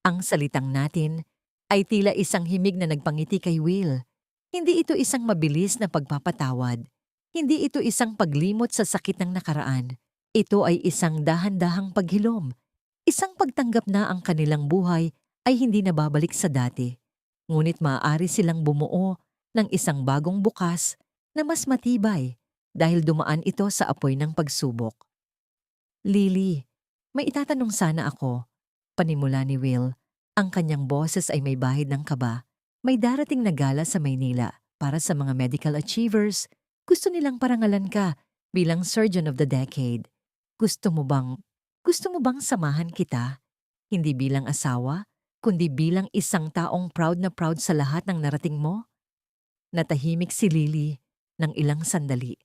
Ang salitang natin ay tila isang himig na nagpangiti kay Will. Hindi ito isang mabilis na pagpapatawad. Hindi ito isang paglimot sa sakit ng nakaraan. Ito ay isang dahan-dahang paghilom. Isang pagtanggap na ang kanilang buhay ay hindi na babalik sa dati. Ngunit maaari silang bumuo ng isang bagong bukas na mas matibay dahil dumaan ito sa apoy ng pagsubok. "Lily, may itatanong sana ako," panimula ni Will. Ang kanyang boses ay may bahid ng kaba. "May darating na gala sa Maynila para sa mga medical achievers. Gusto nilang parangalan ka bilang Surgeon of the Decade. Gusto mo bang samahan kita? Hindi bilang asawa, kundi bilang isang taong proud na proud sa lahat ng narating mo?" Natahimik si Lily ng ilang sandali.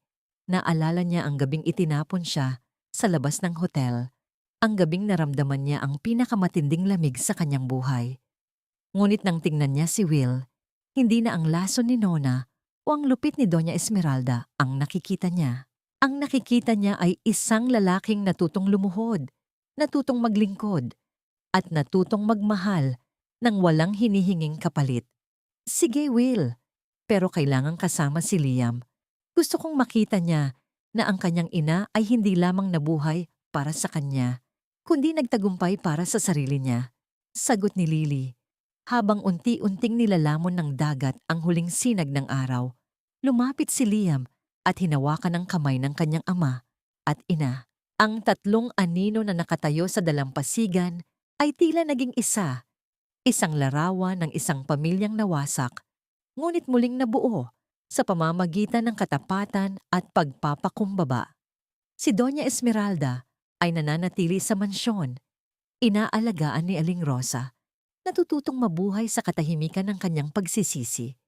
Naalala niya ang gabing itinapon siya sa labas ng hotel. Ang gabing naramdaman niya ang pinakamatinding lamig sa kanyang buhay. Ngunit nang tingnan niya si Will, hindi na ang lason ni Nona o ang lupit ni Doña Esmeralda ang nakikita niya. Ang nakikita niya ay isang lalaking natutong lumuhod, natutong maglingkod, at natutong magmahal nang walang hinihinging kapalit. "Sige, Will, pero kailangang kasama si Liam. Gusto kong makita niya na ang kanyang ina ay hindi lamang nabuhay para sa kanya, kundi nagtagumpay para sa sarili niya," sagot ni Lily. Habang unti-unting nilalamon ng dagat ang huling sinag ng araw, lumapit si Liam at hinawakan ang kamay ng kanyang ama at ina. Ang 3 anino na nakatayo sa dalampasigan ay tila naging isa, isang larawan ng isang pamilyang nawasak, ngunit muling nabuo sa pamamagitan ng katapatan at pagpapakumbaba. Si Doña Esmeralda ay nananatili sa mansyon, inaalagaan ni Aling Rosa, natututong mabuhay sa katahimikan ng kanyang pagsisisi.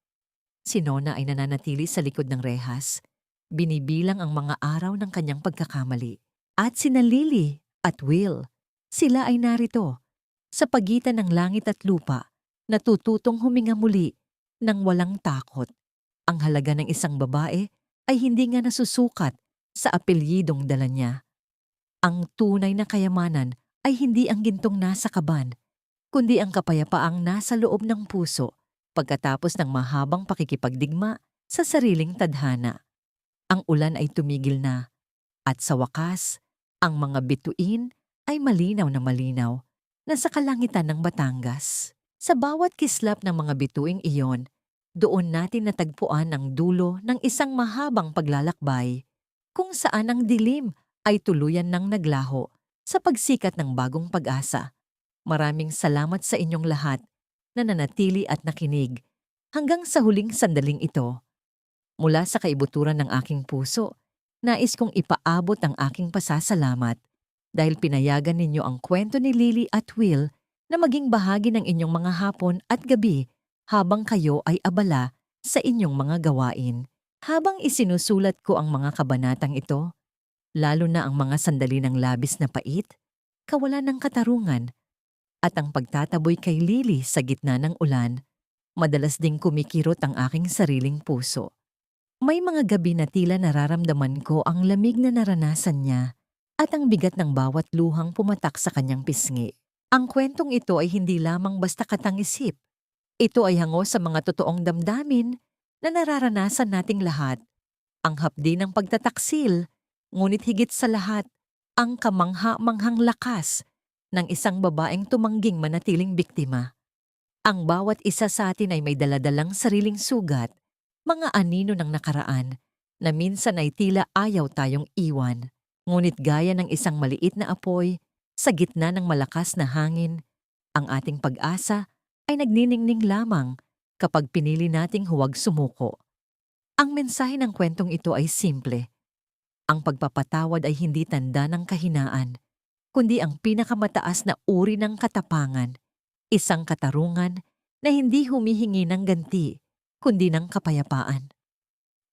Si Nona ay nananatili sa likod ng rehas, binibilang ang mga araw ng kanyang pagkakamali. At sina Lily at Will, sila ay narito, sa pagitan ng langit at lupa, natututong huminga muli ng walang takot. Ang halaga ng isang babae ay hindi nga nasusukat sa apelyidong dala niya. Ang tunay na kayamanan ay hindi ang gintong nasa kaban, kundi ang kapayapaang nasa loob ng puso pagkatapos ng mahabang pakikipagdigma sa sariling tadhana. Ang ulan ay tumigil na at sa wakas, ang mga bituin ay malinaw na sa kalangitan ng Batangas. Sa bawat kislap ng mga bituing iyon, doon natin natagpuan ang dulo ng isang mahabang paglalakbay kung saan ang dilim ay tuluyan ng naglaho sa pagsikat ng bagong pag-asa. Maraming salamat sa inyong lahat na nanatili at nakinig hanggang sa huling sandaling ito. Mula sa kaibuturan ng aking puso, nais kong ipaabot ang aking pasasalamat dahil pinayagan ninyo ang kwento ni Lily at Will na maging bahagi ng inyong mga hapon at gabi habang kayo ay abala sa inyong mga gawain. Habang isinusulat ko ang mga kabanatang ito, lalo na ang mga sandali ng labis na pait, kawalan ng katarungan, at ang pagtataboy kay Lily sa gitna ng ulan, madalas ding kumikirot ang aking sariling puso. May mga gabi na tila nararamdaman ko ang lamig na naranasan niya at ang bigat ng bawat luhang pumatak sa kanyang pisngi. Ang kwentong ito ay hindi lamang basta katang-isip. Ito ay hango sa mga totoong damdamin na nararanasan nating lahat. Ang hapdi ng pagtataksil, ngunit higit sa lahat, ang kamangha-manghang lakas ng isang babaeng tumangging manatiling biktima. Ang bawat isa sa atin ay may daladalang sariling sugat, mga anino ng nakaraan, na minsan ay tila ayaw tayong iwan. Ngunit gaya ng isang maliit na apoy, sa gitna ng malakas na hangin, ang ating pag-asa ay nagniningning lamang kapag pinili nating huwag sumuko. Ang mensahe ng kwentong ito ay simple. Ang pagpapatawad ay hindi tanda ng kahinaan, kundi ang pinakamataas na uri ng katapangan, isang katarungan na hindi humihingi ng ganti, kundi ng kapayapaan.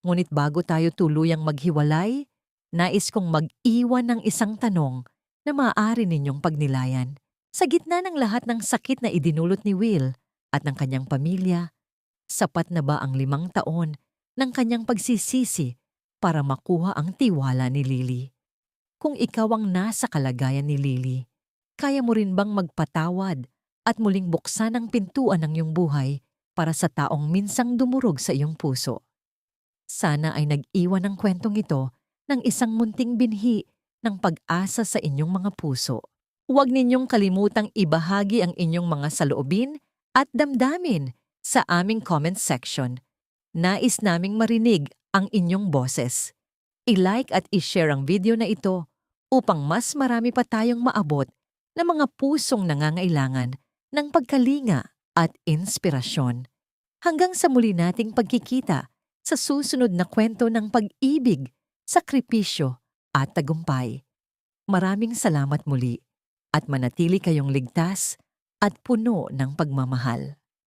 Ngunit bago tayo tuluyang maghiwalay, nais kong mag-iwan ng isang tanong na maaari ninyong pagnilayan. Sa gitna ng lahat ng sakit na idinulot ni Will at ng kanyang pamilya, sapat na ba ang 5 taon ng kanyang pagsisisi para makuha ang tiwala ni Lily? Kung ikaw ang nasa kalagayan ni Lily, kaya mo rin bang magpatawad at muling buksan ang pintuan ng iyong buhay para sa taong minsang dumurog sa iyong puso? Sana ay nag-iwan ang kwentong ito ng isang munting binhi ng pag-asa sa inyong mga puso. Huwag ninyong kalimutang ibahagi ang inyong mga saloobin at damdamin sa aming comment section. Nais naming marinig ang inyong boses. I-like at i-share ang video na ito upang mas marami pa tayong maabot ng mga pusong nangangailangan ng pagkalinga at inspirasyon. Hanggang sa muli nating pagkikita sa susunod na kwento ng pag-ibig, sakripisyo at tagumpay. Maraming salamat muli at manatili kayong ligtas at puno ng pagmamahal.